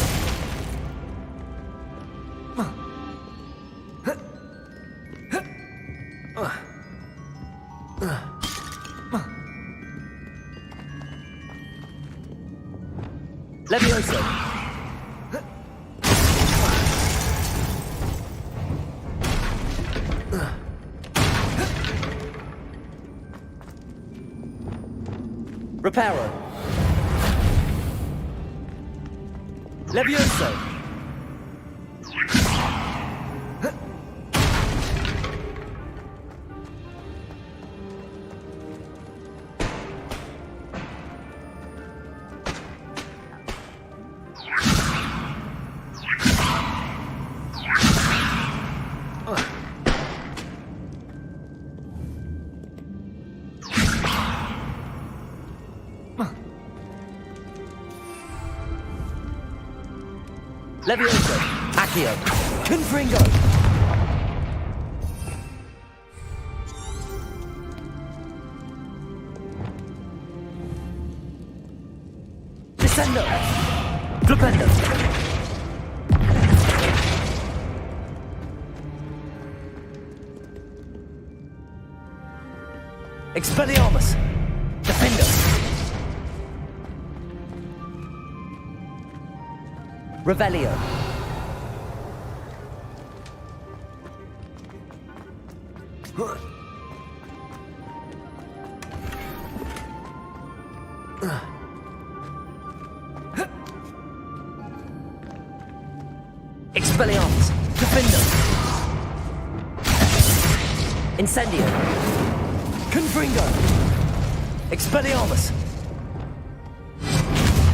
Leviosa. Reparo. Levioso. Levioso. Accio. Confringo. Descendo. Flipendo. Expelliarmus. Defendo. Revelio. Expelliarmus. Defendo. Incendio. Confringo. Expelliarmus.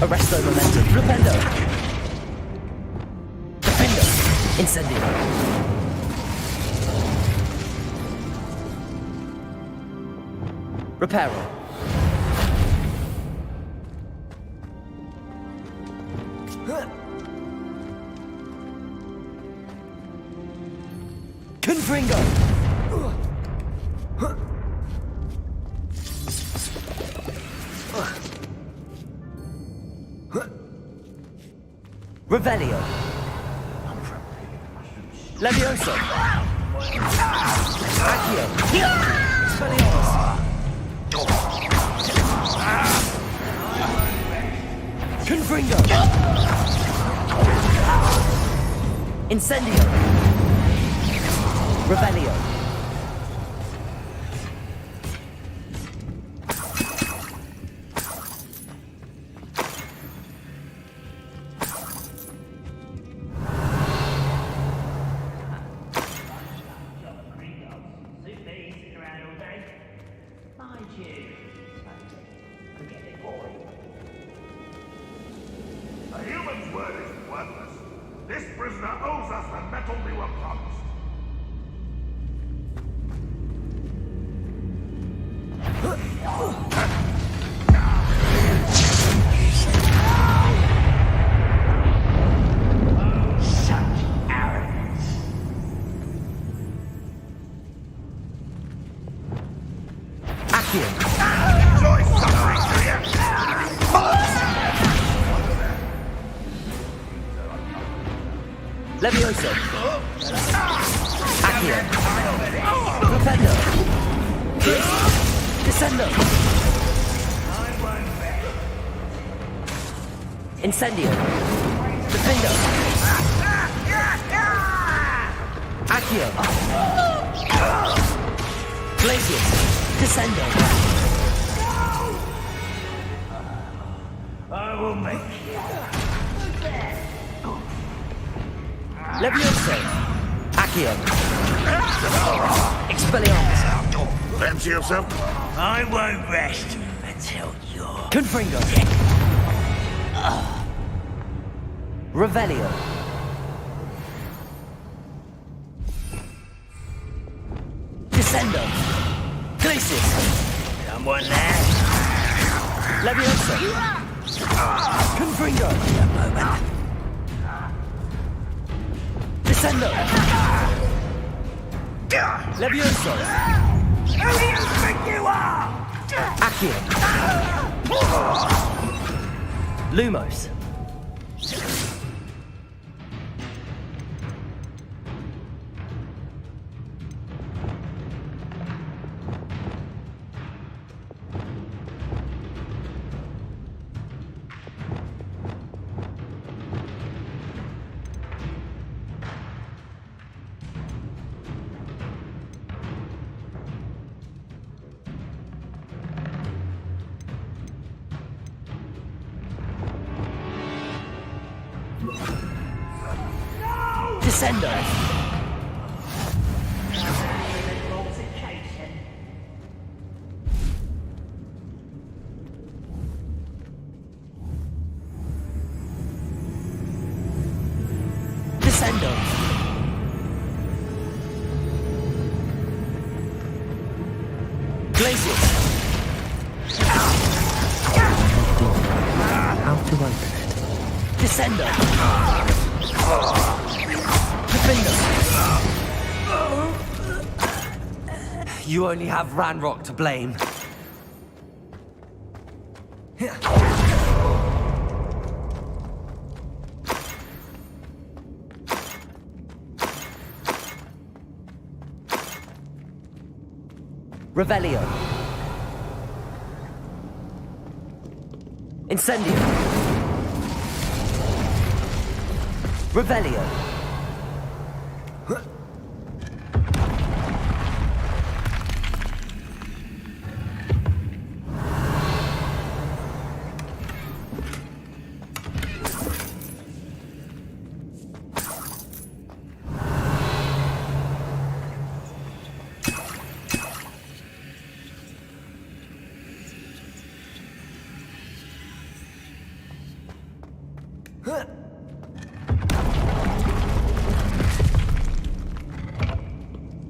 Arresto Momentum. Flipendo. Incendio. Reparo. Confringo. Revelio. Levioso. Accio. Expelliarmus. Confringo. Incendio. Revelio. A human's word is worthless. This prisoner owes us the metal we were promised. Levioso. Accio. Flipendo. Descendo. Incendio. Defendo! Accio! Glacius! Descendo! I will make Levioso! Accio! Expelliarmus! Fancy yourself? I won't rest until you're... Confringo! Revelio! Descendo! Glacius! Someone there? Levioso! Confringo! Descendo! Levioso! Who do you think you are? Accio! Lumos! Descendo! Descendo! Glacius! How to open it? Descendo! You only have Ranrock to blame. Revelio. Incendio. Revelio.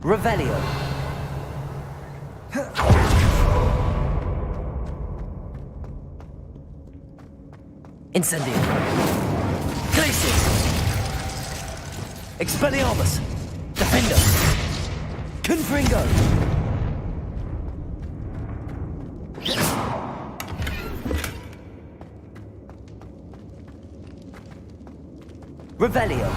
Revelio. Incendio. Glacius. Expelliarmus. Defendo. Confringo. Revelio.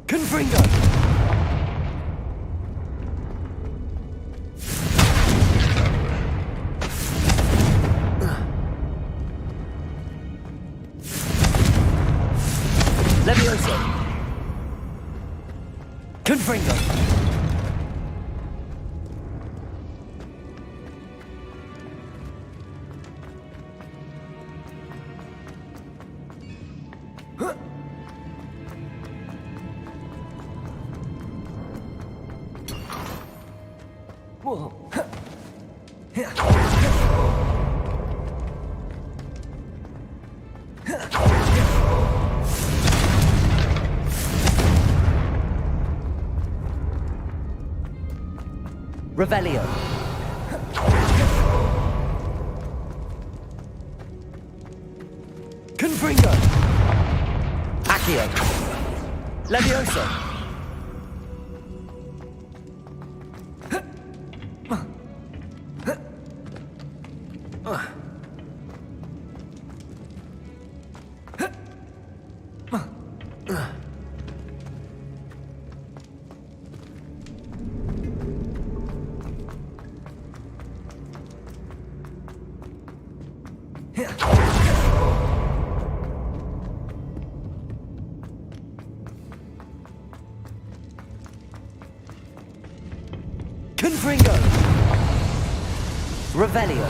Confringo! Levioso! Confringo! Revelio. Confringo. Accio. Levioso. Confringo! Revelio!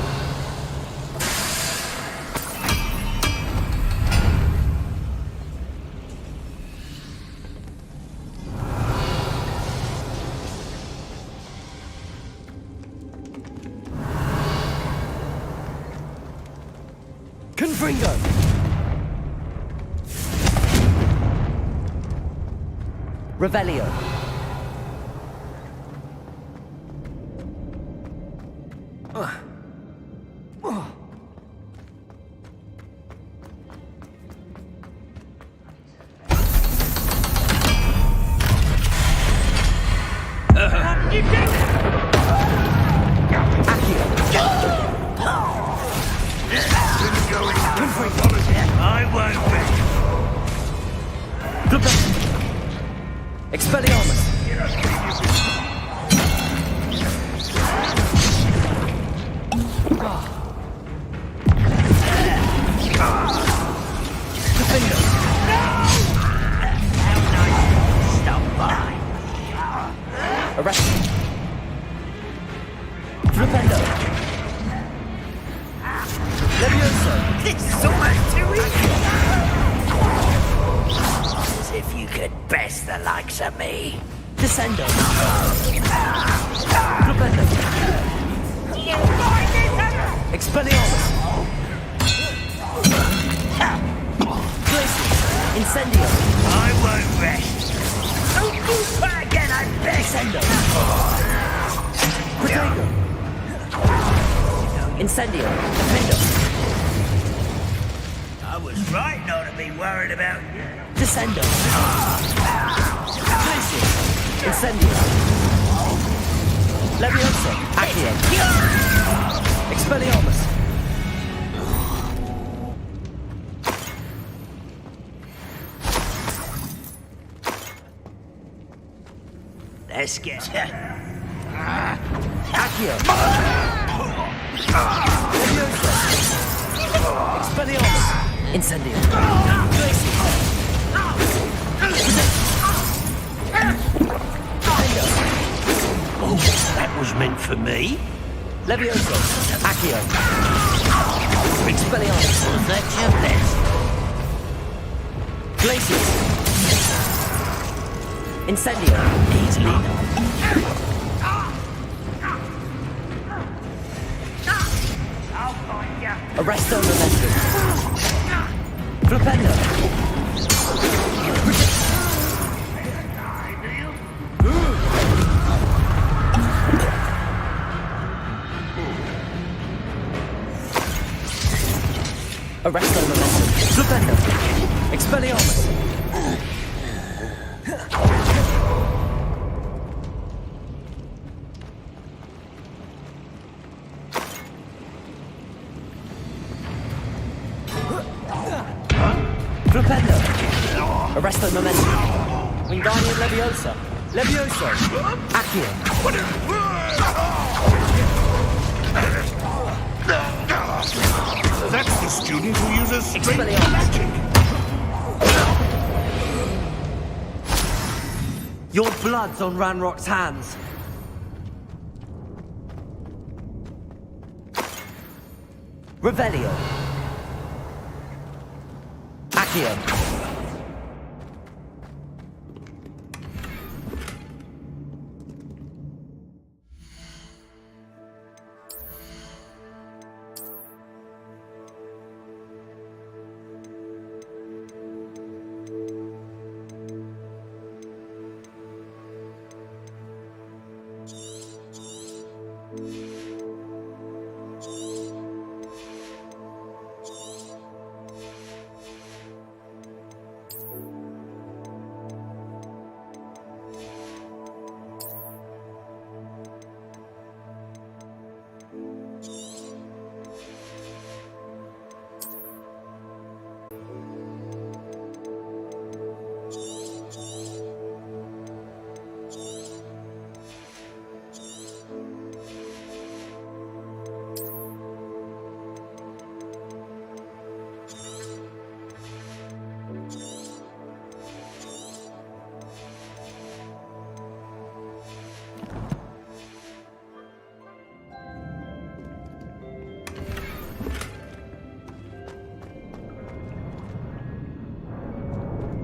Confringo! Revelio! I won't be. Expelliarmus! Stop by. Arrest him! Flipendo! Levioso! This is almost too easy. As if you could best the likes of me. Descendo! Flipendo! Expelliarmus! Glacius! Incendio! I won't rest. Don't you try again, I beg. Descendo! Protego! Incendio! Defendo! I was right not to be worried about you. Descendo! Glacius! Incendio! Levioso! Accio! Expelliarmus! Let's get Accio! Levioso! Expelliarmus! Incendio! Oh, that was meant for me. Levioso! Accio! Expelliarmus! Was that your best? Glacius! Incendio! Easily enough. Arresto Momentum! Flipendo! Arresto Momentum! Flipendo! Expelliarmus! Flipendo! Arresto Momentum! Wingardium Leviosa! Levioso! Accio! That's the student who uses straight magic. Your blood's on Ranrock's hands! Revelio! Accio!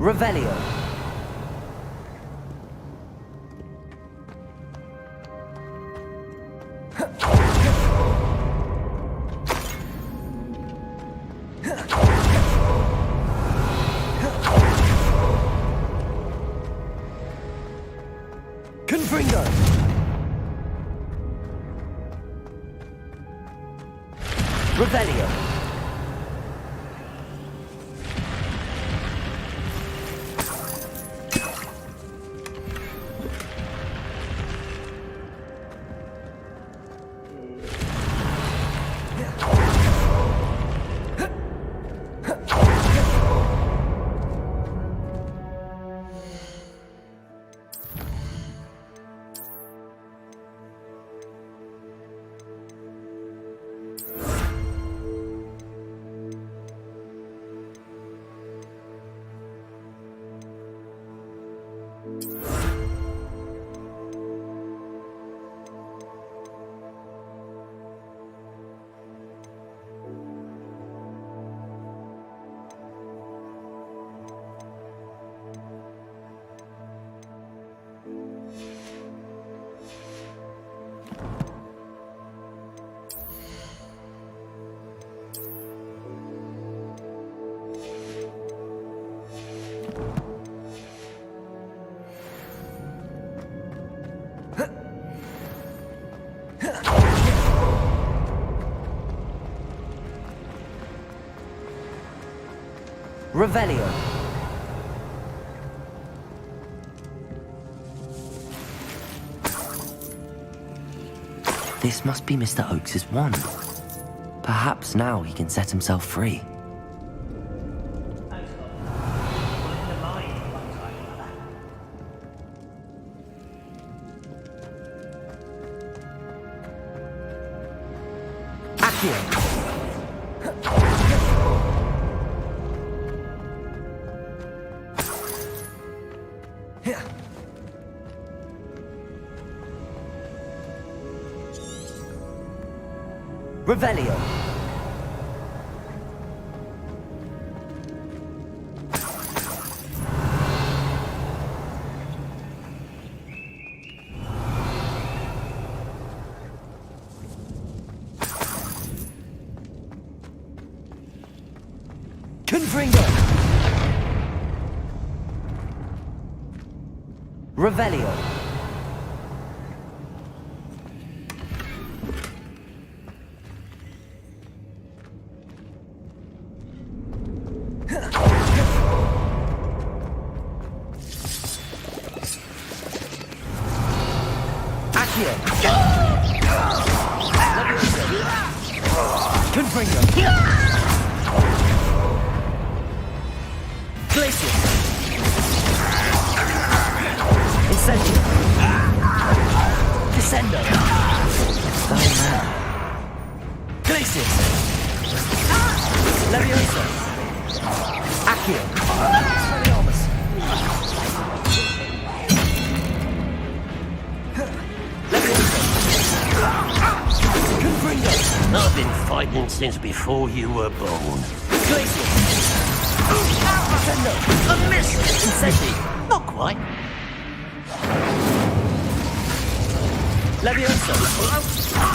Revelio. Confringo! Revelio! Revelio. This must be Mr. Oakes' wand. Perhaps now he can set himself free. Revelio. Confringo! Revelio. I've been fighting since before you were born. A miss! Incendiary! Not quite. Levioso.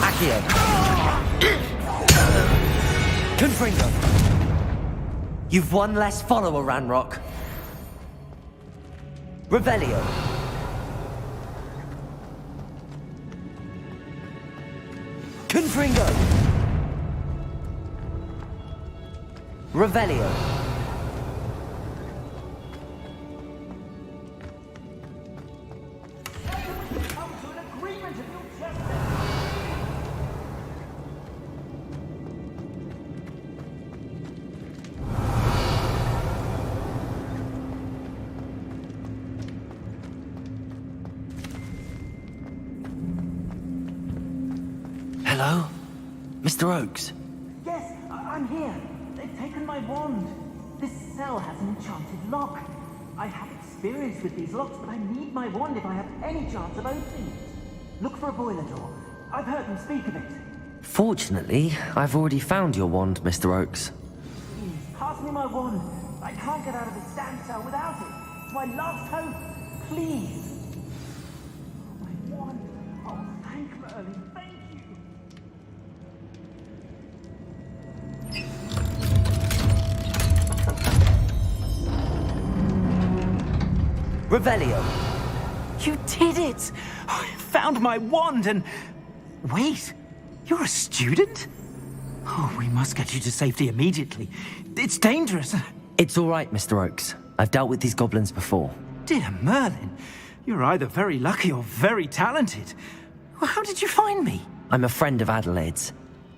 Accio. Confringo. You've one less follower, Ranrock. Revelio. Confringo. Revelio. Hello? Mr. Oakes? Yes, I'm here. They've taken my wand. This cell has an enchanted lock. I have experience with these locks, but I need my wand if I have any chance of opening it. Look for a boiler door. I've heard them speak of it. Fortunately, I've already found your wand, Mr. Oakes. Please, pass me my wand. I can't get out of this damn cell without it. It's my last hope. Please. My wand. Oh, thank Merlin. Thank you. Revelio. You did it! I found my wand and... Wait, you're a student? Oh, we must get you to safety immediately. It's dangerous. It's all right, Mr. Oakes. I've dealt with these goblins before. Dear Merlin, you're either very lucky or very talented. Well, how did you find me? I'm a friend of Adelaide's.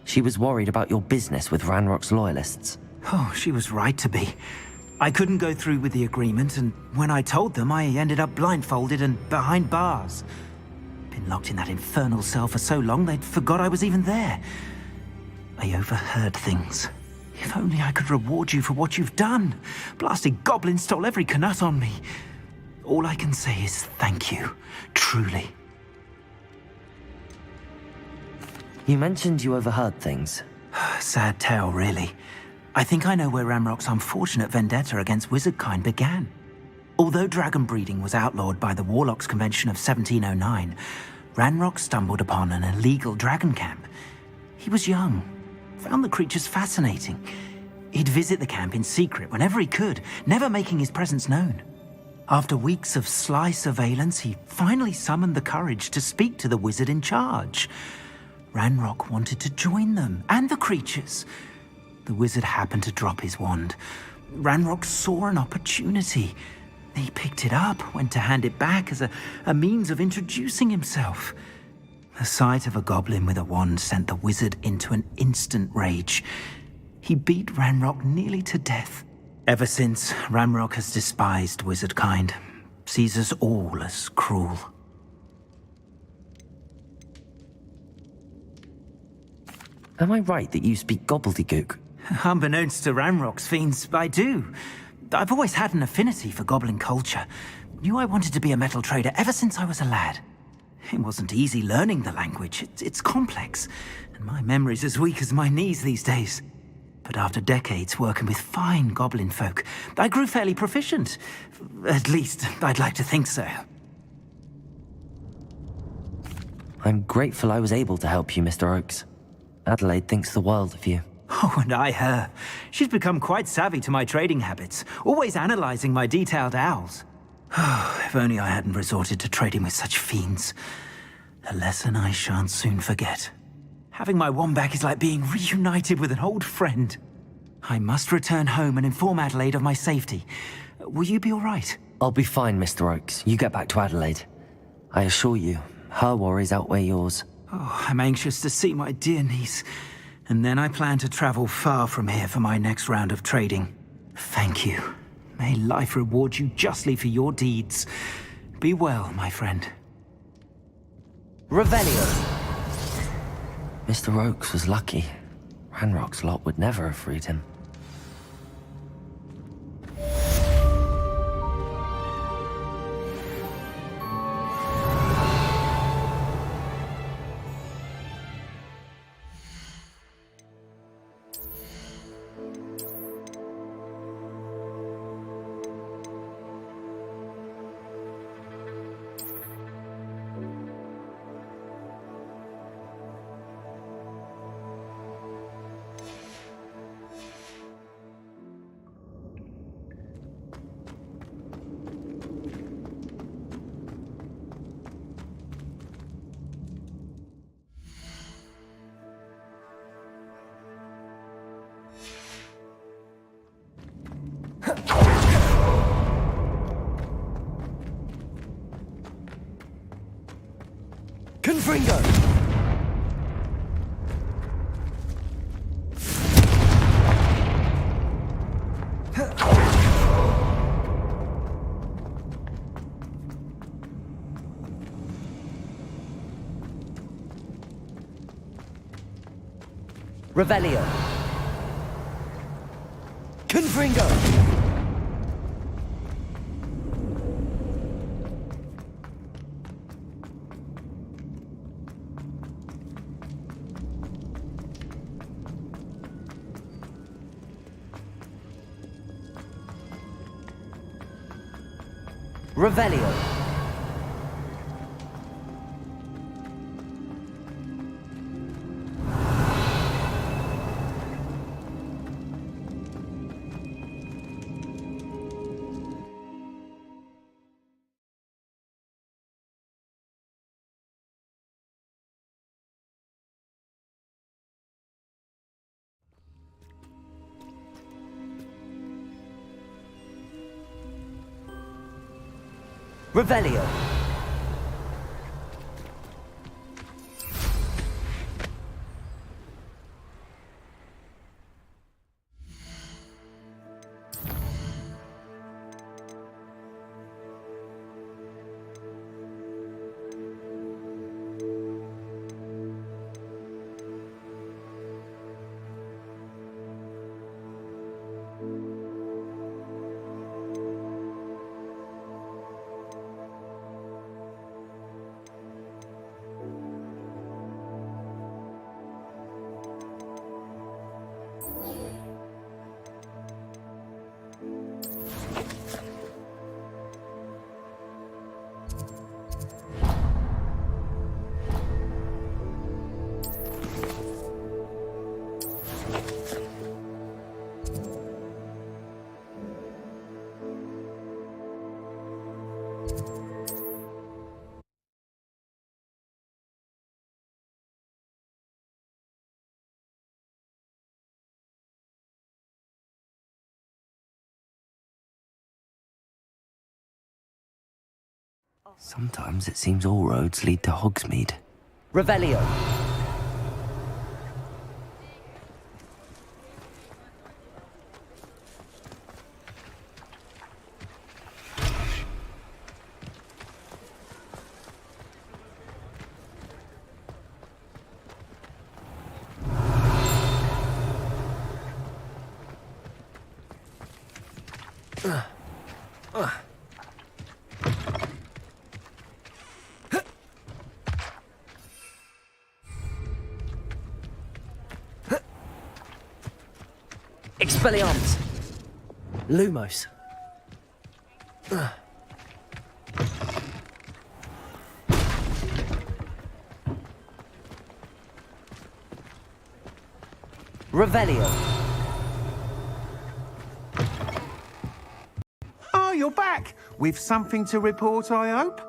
She was worried about your business with Ranrock's loyalists. Oh, she was right to be. I couldn't go through with the agreement, and when I told them, I ended up blindfolded and behind bars. Been locked in that infernal cell for so long, they'd forgot I was even there. I overheard things. If only I could reward you for what you've done. Blasted goblins stole every Knut on me. All I can say is thank you, truly. You mentioned you overheard things. Sad tale, really. I think I know where Ranrock's unfortunate vendetta against wizardkind began. Although dragon breeding was outlawed by the Warlocks Convention of 1709, Ranrock stumbled upon an illegal dragon camp. He was young, found the creatures fascinating. He'd visit the camp in secret whenever he could, never making his presence known. After weeks of sly surveillance, he finally summoned the courage to speak to the wizard in charge. Ranrock wanted to join them, and the creatures. The wizard happened to drop his wand. Ranrock saw an opportunity. He picked it up, went to hand it back as a means of introducing himself. The sight of a goblin with a wand sent the wizard into an instant rage. He beat Ranrock nearly to death. Ever since, Ranrock has despised wizardkind, sees us all as cruel. Am I right that you speak gobbledygook? Unbeknownst to Ranrock's fiends, I do. I've always had an affinity for goblin culture. Knew I wanted to be a metal trader ever since I was a lad. It wasn't easy learning the language. It's complex, and my memory's as weak as my knees these days. But after decades working with fine goblin folk, I grew fairly proficient. At least, I'd like to think so. I'm grateful I was able to help you, Mr. Oakes. Adelaide thinks the world of you. Oh, and I her. She's become quite savvy to my trading habits, always analyzing my detailed owls. If only I hadn't resorted to trading with such fiends. A lesson I shan't soon forget. Having my wand back is like being reunited with an old friend. I must return home and inform Adelaide of my safety. Will you be all right? I'll be fine, Mr. Oakes. You get back to Adelaide. I assure you, her worries outweigh yours. Oh, I'm anxious to see my dear niece. And then I plan to travel far from here for my next round of trading. Thank you. May life reward you justly for your deeds. Be well, my friend. Revelio! Mr. Oakes was lucky. Ranrock's lot would never have freed him. Confringo! Revelio! Confringo! Revelio. Revelio. Sometimes it seems all roads lead to Hogsmeade. Revelio. Expelliarmus. Lumos. Revelio. Oh, you're back! With something to report, I hope?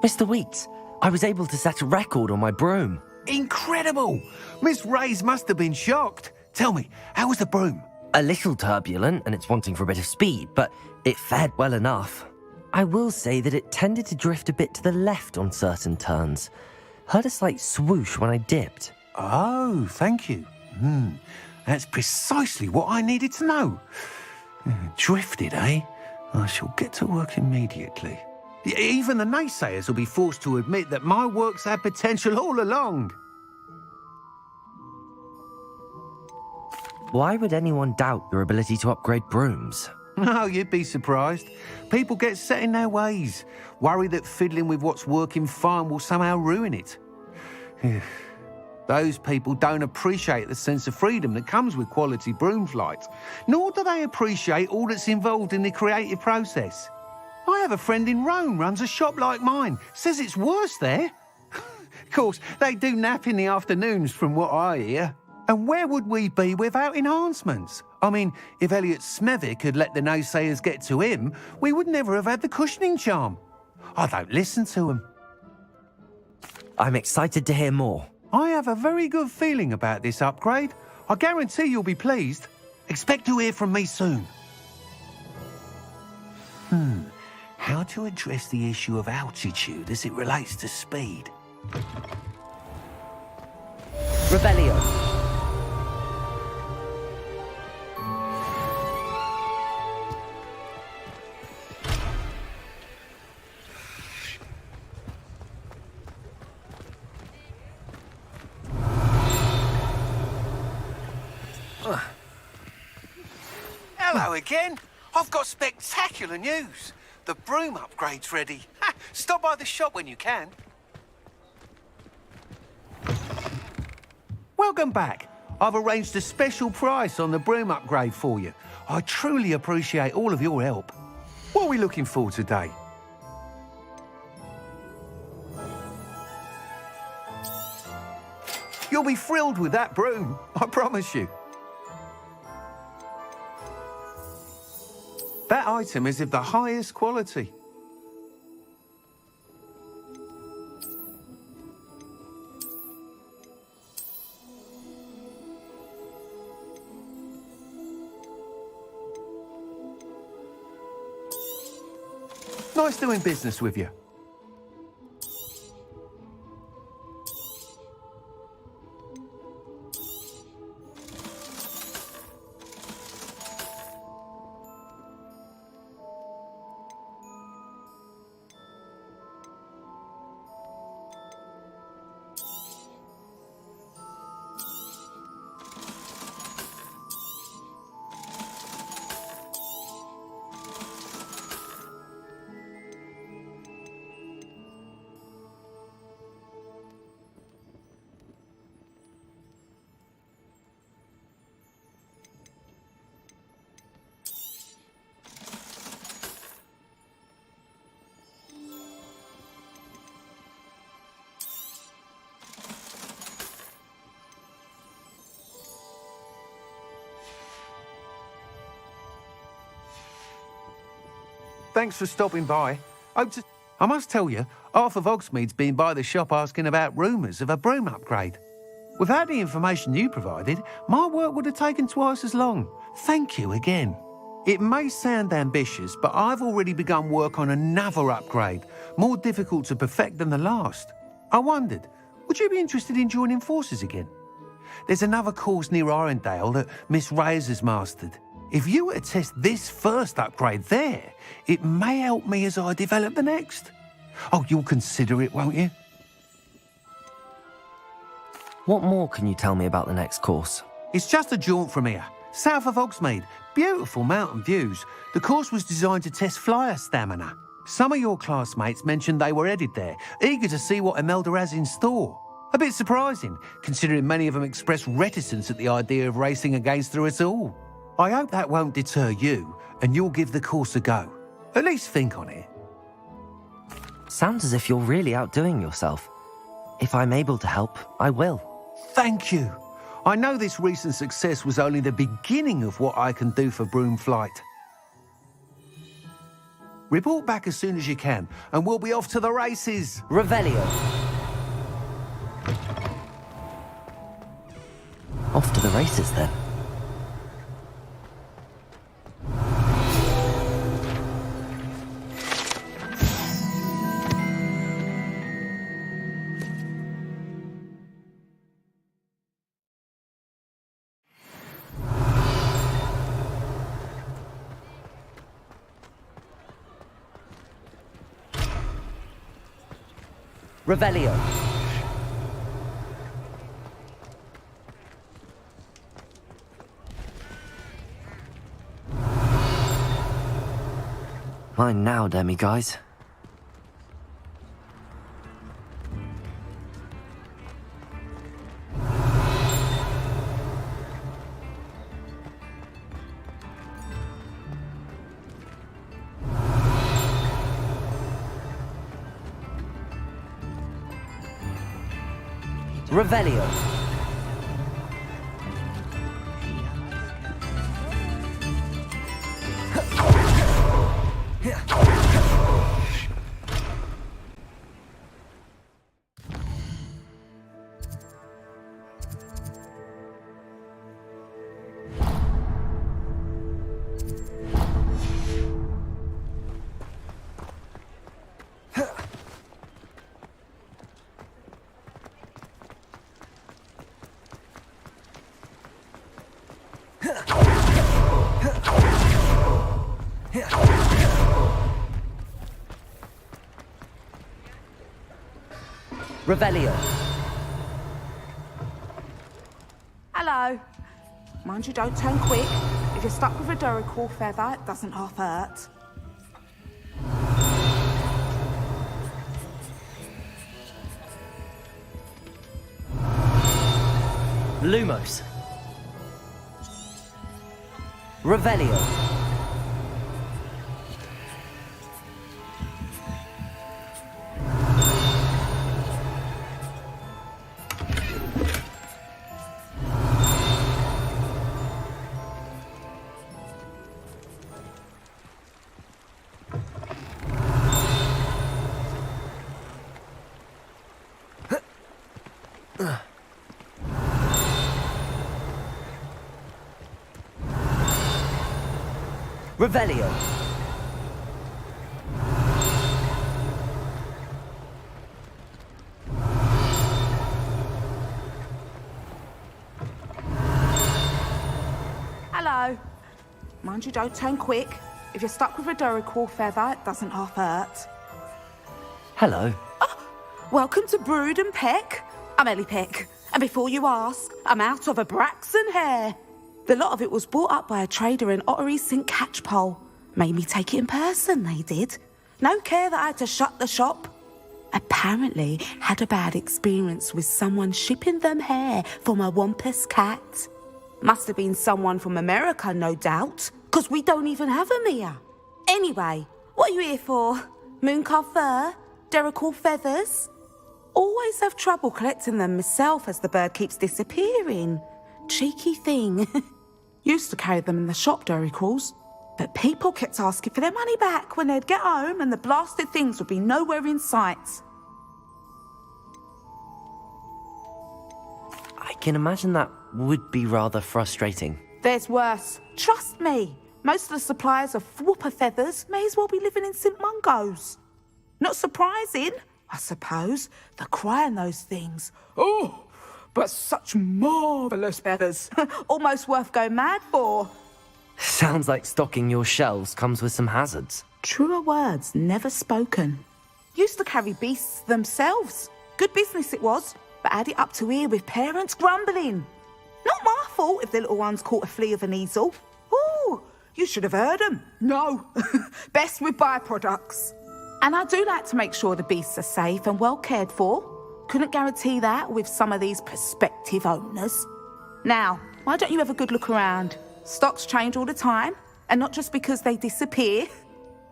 Mr. Weeks, I was able to set a record on my broom. Incredible! Miss Reyes must have been shocked. Tell me, how was the broom? A little turbulent, and it's wanting for a bit of speed, but it fared well enough. I will say that it tended to drift a bit to the left on certain turns. Heard a slight swoosh when I dipped. Oh, thank you. That's precisely what I needed to know. Drifted, eh? I shall get to work immediately. Even the naysayers will be forced to admit that my work's had potential all along. Why would anyone doubt your ability to upgrade brooms? Oh, you'd be surprised. People get set in their ways, worry that fiddling with what's working fine will somehow ruin it. Those people don't appreciate the sense of freedom that comes with quality broom flight, nor do they appreciate all that's involved in the creative process. I have a friend in Rome runs a shop like mine, says it's worse there. Of course, they do nap in the afternoons from what I hear. And where would we be without enhancements? I mean, if Elliot Smethwick had let the naysayers get to him, we would never have had the cushioning charm. I don't listen to him. I'm excited to hear more. I have a very good feeling about this upgrade. I guarantee you'll be pleased. Expect to hear from me soon. How to address the issue of altitude as it relates to speed? Revelio. Hello again. I've got spectacular news. The broom upgrade's ready. Stop by the shop when you can. Welcome back. I've arranged a special price on the broom upgrade for you. I truly appreciate all of your help. What are we looking for today? You'll be thrilled with that broom, I promise you. That item is of the highest quality. Nice doing business with you. Thanks for stopping by. I must tell you, half of Hogsmeade's been by the shop asking about rumours of a broom upgrade. Without the information you provided, my work would have taken twice as long. Thank you again. It may sound ambitious, but I've already begun work on another upgrade, more difficult to perfect than the last. I wondered, would you be interested in joining forces again? There's another course near Irondale that Miss Reyes has mastered. If you were to test this first upgrade there, it may help me as I develop the next. Oh, you'll consider it, won't you? What more can you tell me about the next course? It's just a jaunt from here, south of Hogsmeade. Beautiful mountain views. The course was designed to test flyer stamina. Some of your classmates mentioned they were headed there, eager to see what Imelda has in store. A bit surprising, considering many of them expressed reticence at the idea of racing against her at all. I hope that won't deter you, and you'll give the course a go. At least think on it. Sounds as if you're really outdoing yourself. If I'm able to help, I will. Thank you. I know this recent success was only the beginning of what I can do for broom flight. Report back as soon as you can, and we'll be off to the races. Revelio. Off to the races, then. Revelio. Mine now, demi-guys. Revelio. Revelio. Hello. Mind you don't turn quick. If you're stuck with a Duracell feather, it doesn't half hurt. Lumos. Revelio. Revelio. Hello. Mind you, don't turn quick. If you're stuck with a Duracell feather, it doesn't half hurt. Hello. Welcome to Brood and Peck. I'm Ellie Peck. And before you ask, I'm out of a Braxton hair. The lot of it was bought up by a trader in Ottery St. Catchpole. Made me take it in person, they did. No care that I had to shut the shop. Apparently had a bad experience with someone shipping them hair for my Wampus cat. Must have been someone from America, no doubt, because we don't even have them here. Anyway, what are you here for? Mooncarved fur? Duracell feathers? Always have trouble collecting them myself as the bird keeps disappearing. Cheeky thing. Used to carry them in the shop, Duracalls, but people kept asking for their money back when they'd get home and the blasted things would be nowhere in sight. I can imagine that would be rather frustrating. There's worse. Trust me. Most of the suppliers of whooper feathers may as well be living in St. Mungo's. Not surprising, I suppose, the cry on those things. Oh, but such marvellous feathers. Almost worth going mad for. Sounds like stocking your shelves comes with some hazards. Truer words never spoken. Used to carry beasts themselves. Good business it was, but had it up to here with parents grumbling. Not my fault if the little ones caught a flea of an easel. Ooh, you should have heard them. No, best with byproducts. And I do like to make sure the beasts are safe and well cared for. Couldn't guarantee that with some of these prospective owners. Now, why don't you have a good look around? Stocks change all the time, and not just because they disappear.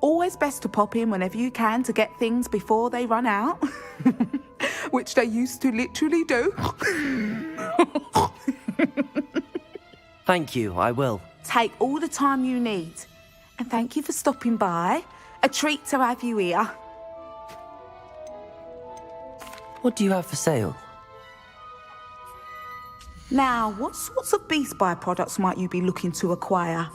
Always best to pop in whenever you can to get things before they run out. Which they used to literally do. Thank you, I will. Take all the time you need. And thank you for stopping by. A treat to have you here. What do you have for sale? Now, what sorts of beast byproducts might you be looking to acquire?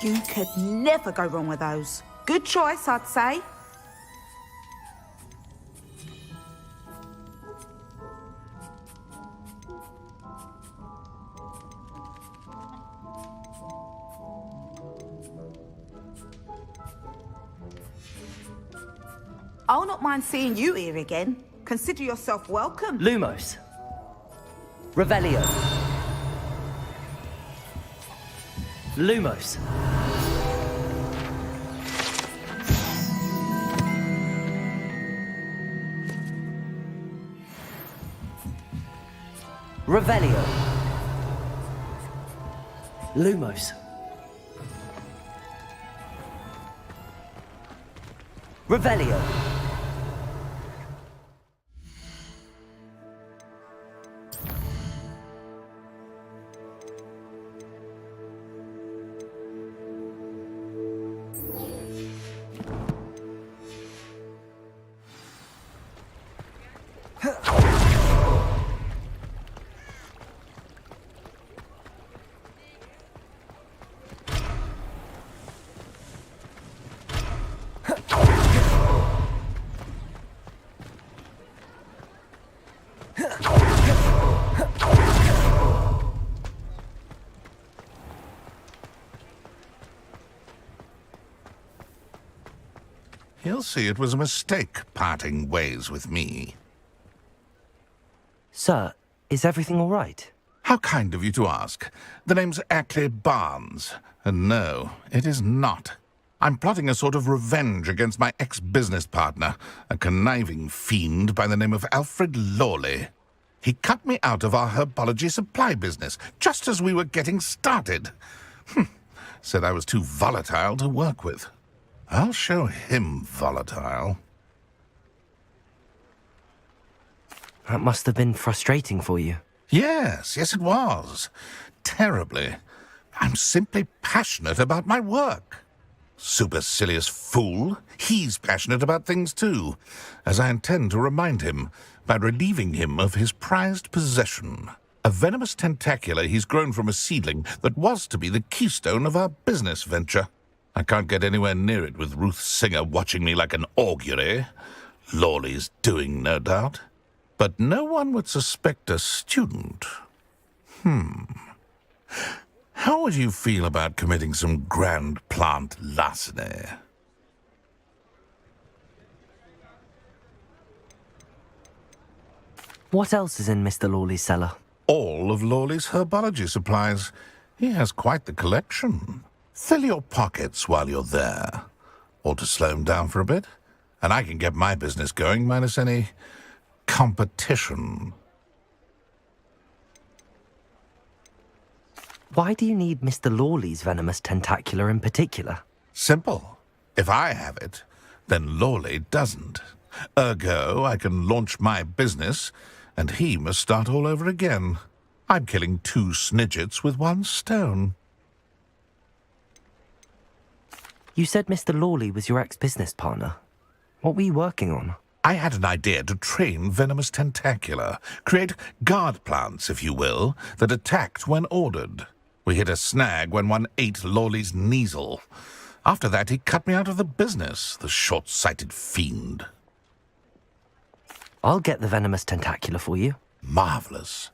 You could never go wrong with those. Good choice, I'd say. I'll not mind seeing you here again. Consider yourself welcome. Lumos. Revelio. Lumos. Revelio. Lumos. Revelio. He'll see it was a mistake parting ways with me. Sir, Is everything all right? How kind of you to ask. The name's Ackley Barnes. And no, it is not. I'm plotting a sort of revenge against my ex-business partner, a conniving fiend by the name of Alfred Lawley. He cut me out of our herbology supply business, just as we were getting started. Said I was too volatile to work with. I'll show him volatile. That must have been frustrating for you. Yes, it was. Terribly. I'm simply passionate about my work. Supercilious fool. He's passionate about things too, as I intend to remind him by relieving him of his prized possession. A venomous tentacula he's grown from a seedling that was to be the keystone of our business venture. I can't get anywhere near it with Ruth Singer watching me like an augury. Lawley's doing, no doubt. But no one would suspect a student. How would you feel about committing some grand plant larceny? What else is in Mr. Lawley's cellar? All of Lawley's herbology supplies. He has quite the collection. Fill your pockets while you're there. Or to slow him down for a bit, and I can get my business going minus any competition. Why do you need Mr. Lawley's venomous tentacula in particular? Simple. If I have it, then Lawley doesn't. Ergo, I can launch my business, and he must start all over again. I'm killing 2 snidgets with 1 stone. You said Mr. Lawley was your ex-business partner. What were you working on? I had an idea to train venomous tentacula, create guard plants, if you will, that attacked when ordered. We hit a snag when one ate Lawley's Kneasel. After that, he cut me out of the business, the short-sighted fiend. I'll get the venomous tentacula for you. Marvelous.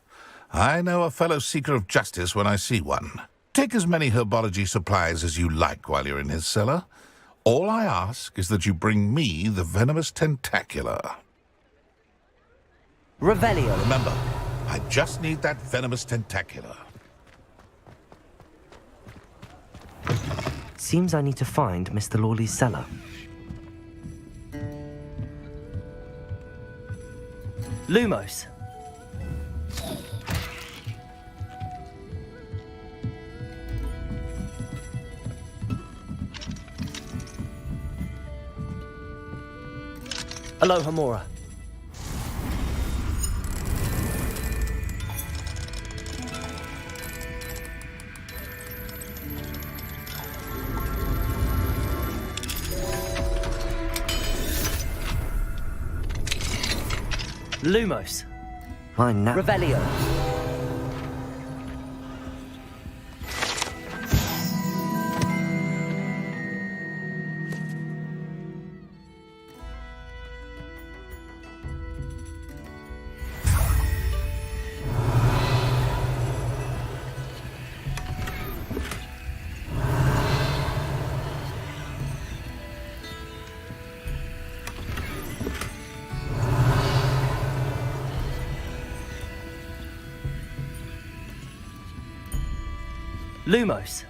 I know a fellow seeker of justice when I see one. Take as many herbology supplies as you like while you're in his cellar. All I ask is that you bring me the venomous tentacula. Revelio. Remember, I just need that venomous tentacula. Seems I need to find Mr. Lawley's cellar. Lumos. Aloha Mora. Lumos. Mine now. Revelio. Lumos.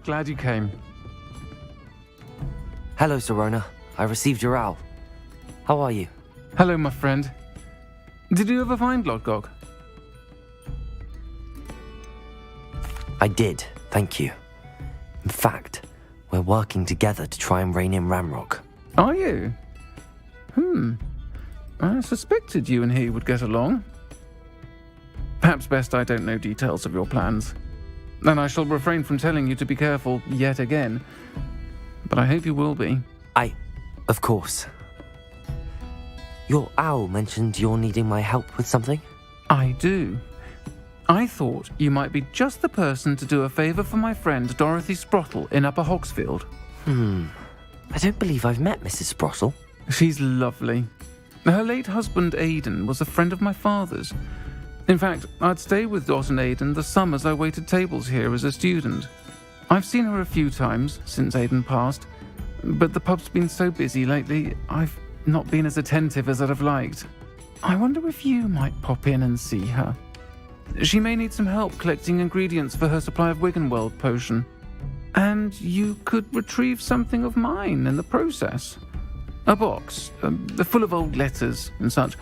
Glad you came. Hello, Serona. I received your owl. How are you? Hello, my friend. Did you ever find Lodgog? I did, thank you. In fact, we're working together to try and rein in Ramrock. Are you? I suspected you and he would get along. Perhaps best I don't know details of your plans. And I shall refrain from telling you to be careful yet again. But I hope you will be. Of course. Your owl mentioned you're needing my help with something? I do. I thought you might be just the person to do a favour for my friend Dorothy Sprottle in Upper Hogsfield. I don't believe I've met Mrs. Sprottle. She's lovely. Her late husband Aidan was a friend of my father's. In fact, I'd stay with Dot and Aidan the summers I waited tables here as a student. I've seen her a few times since Aidan passed, but the pub's been so busy lately, I've not been as attentive as I'd have liked. I wonder if you might pop in and see her. She may need some help collecting ingredients for her supply of Wiggenweld potion. And you could retrieve something of mine in the process. A box, full of old letters and such.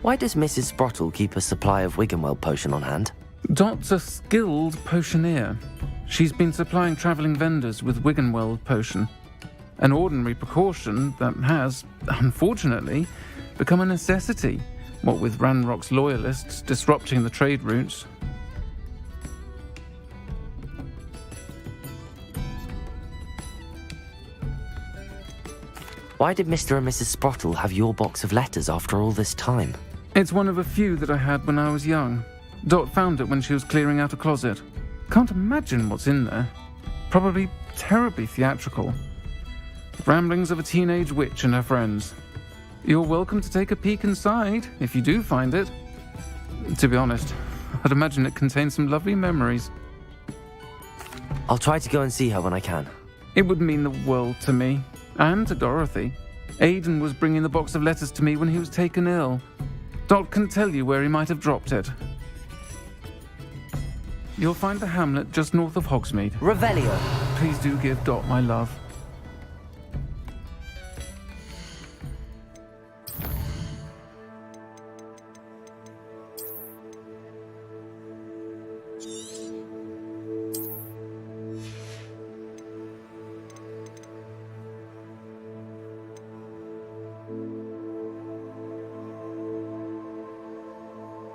Why does Mrs. Sprottle keep a supply of Wiggenweld potion on hand? Dot's a skilled potioneer. She's been supplying travelling vendors with Wiggenweld potion. An ordinary precaution that has, unfortunately, become a necessity, what with Ranrock's loyalists disrupting the trade routes. Why did Mr. and Mrs. Sprottle have your box of letters after all this time? It's one of a few that I had when I was young. Dot found it when she was clearing out a closet. Can't imagine what's in there. Probably terribly theatrical. Ramblings of a teenage witch and her friends. You're welcome to take a peek inside, if you do find it. To be honest, I'd imagine it contains some lovely memories. I'll try to go and see her when I can. It would mean the world to me, and to Dorothy. Aidan was bringing the box of letters to me when he was taken ill. Dot can tell you where he might have dropped it. You'll find the hamlet just north of Hogsmeade. Revelio. Please do give Dot my love.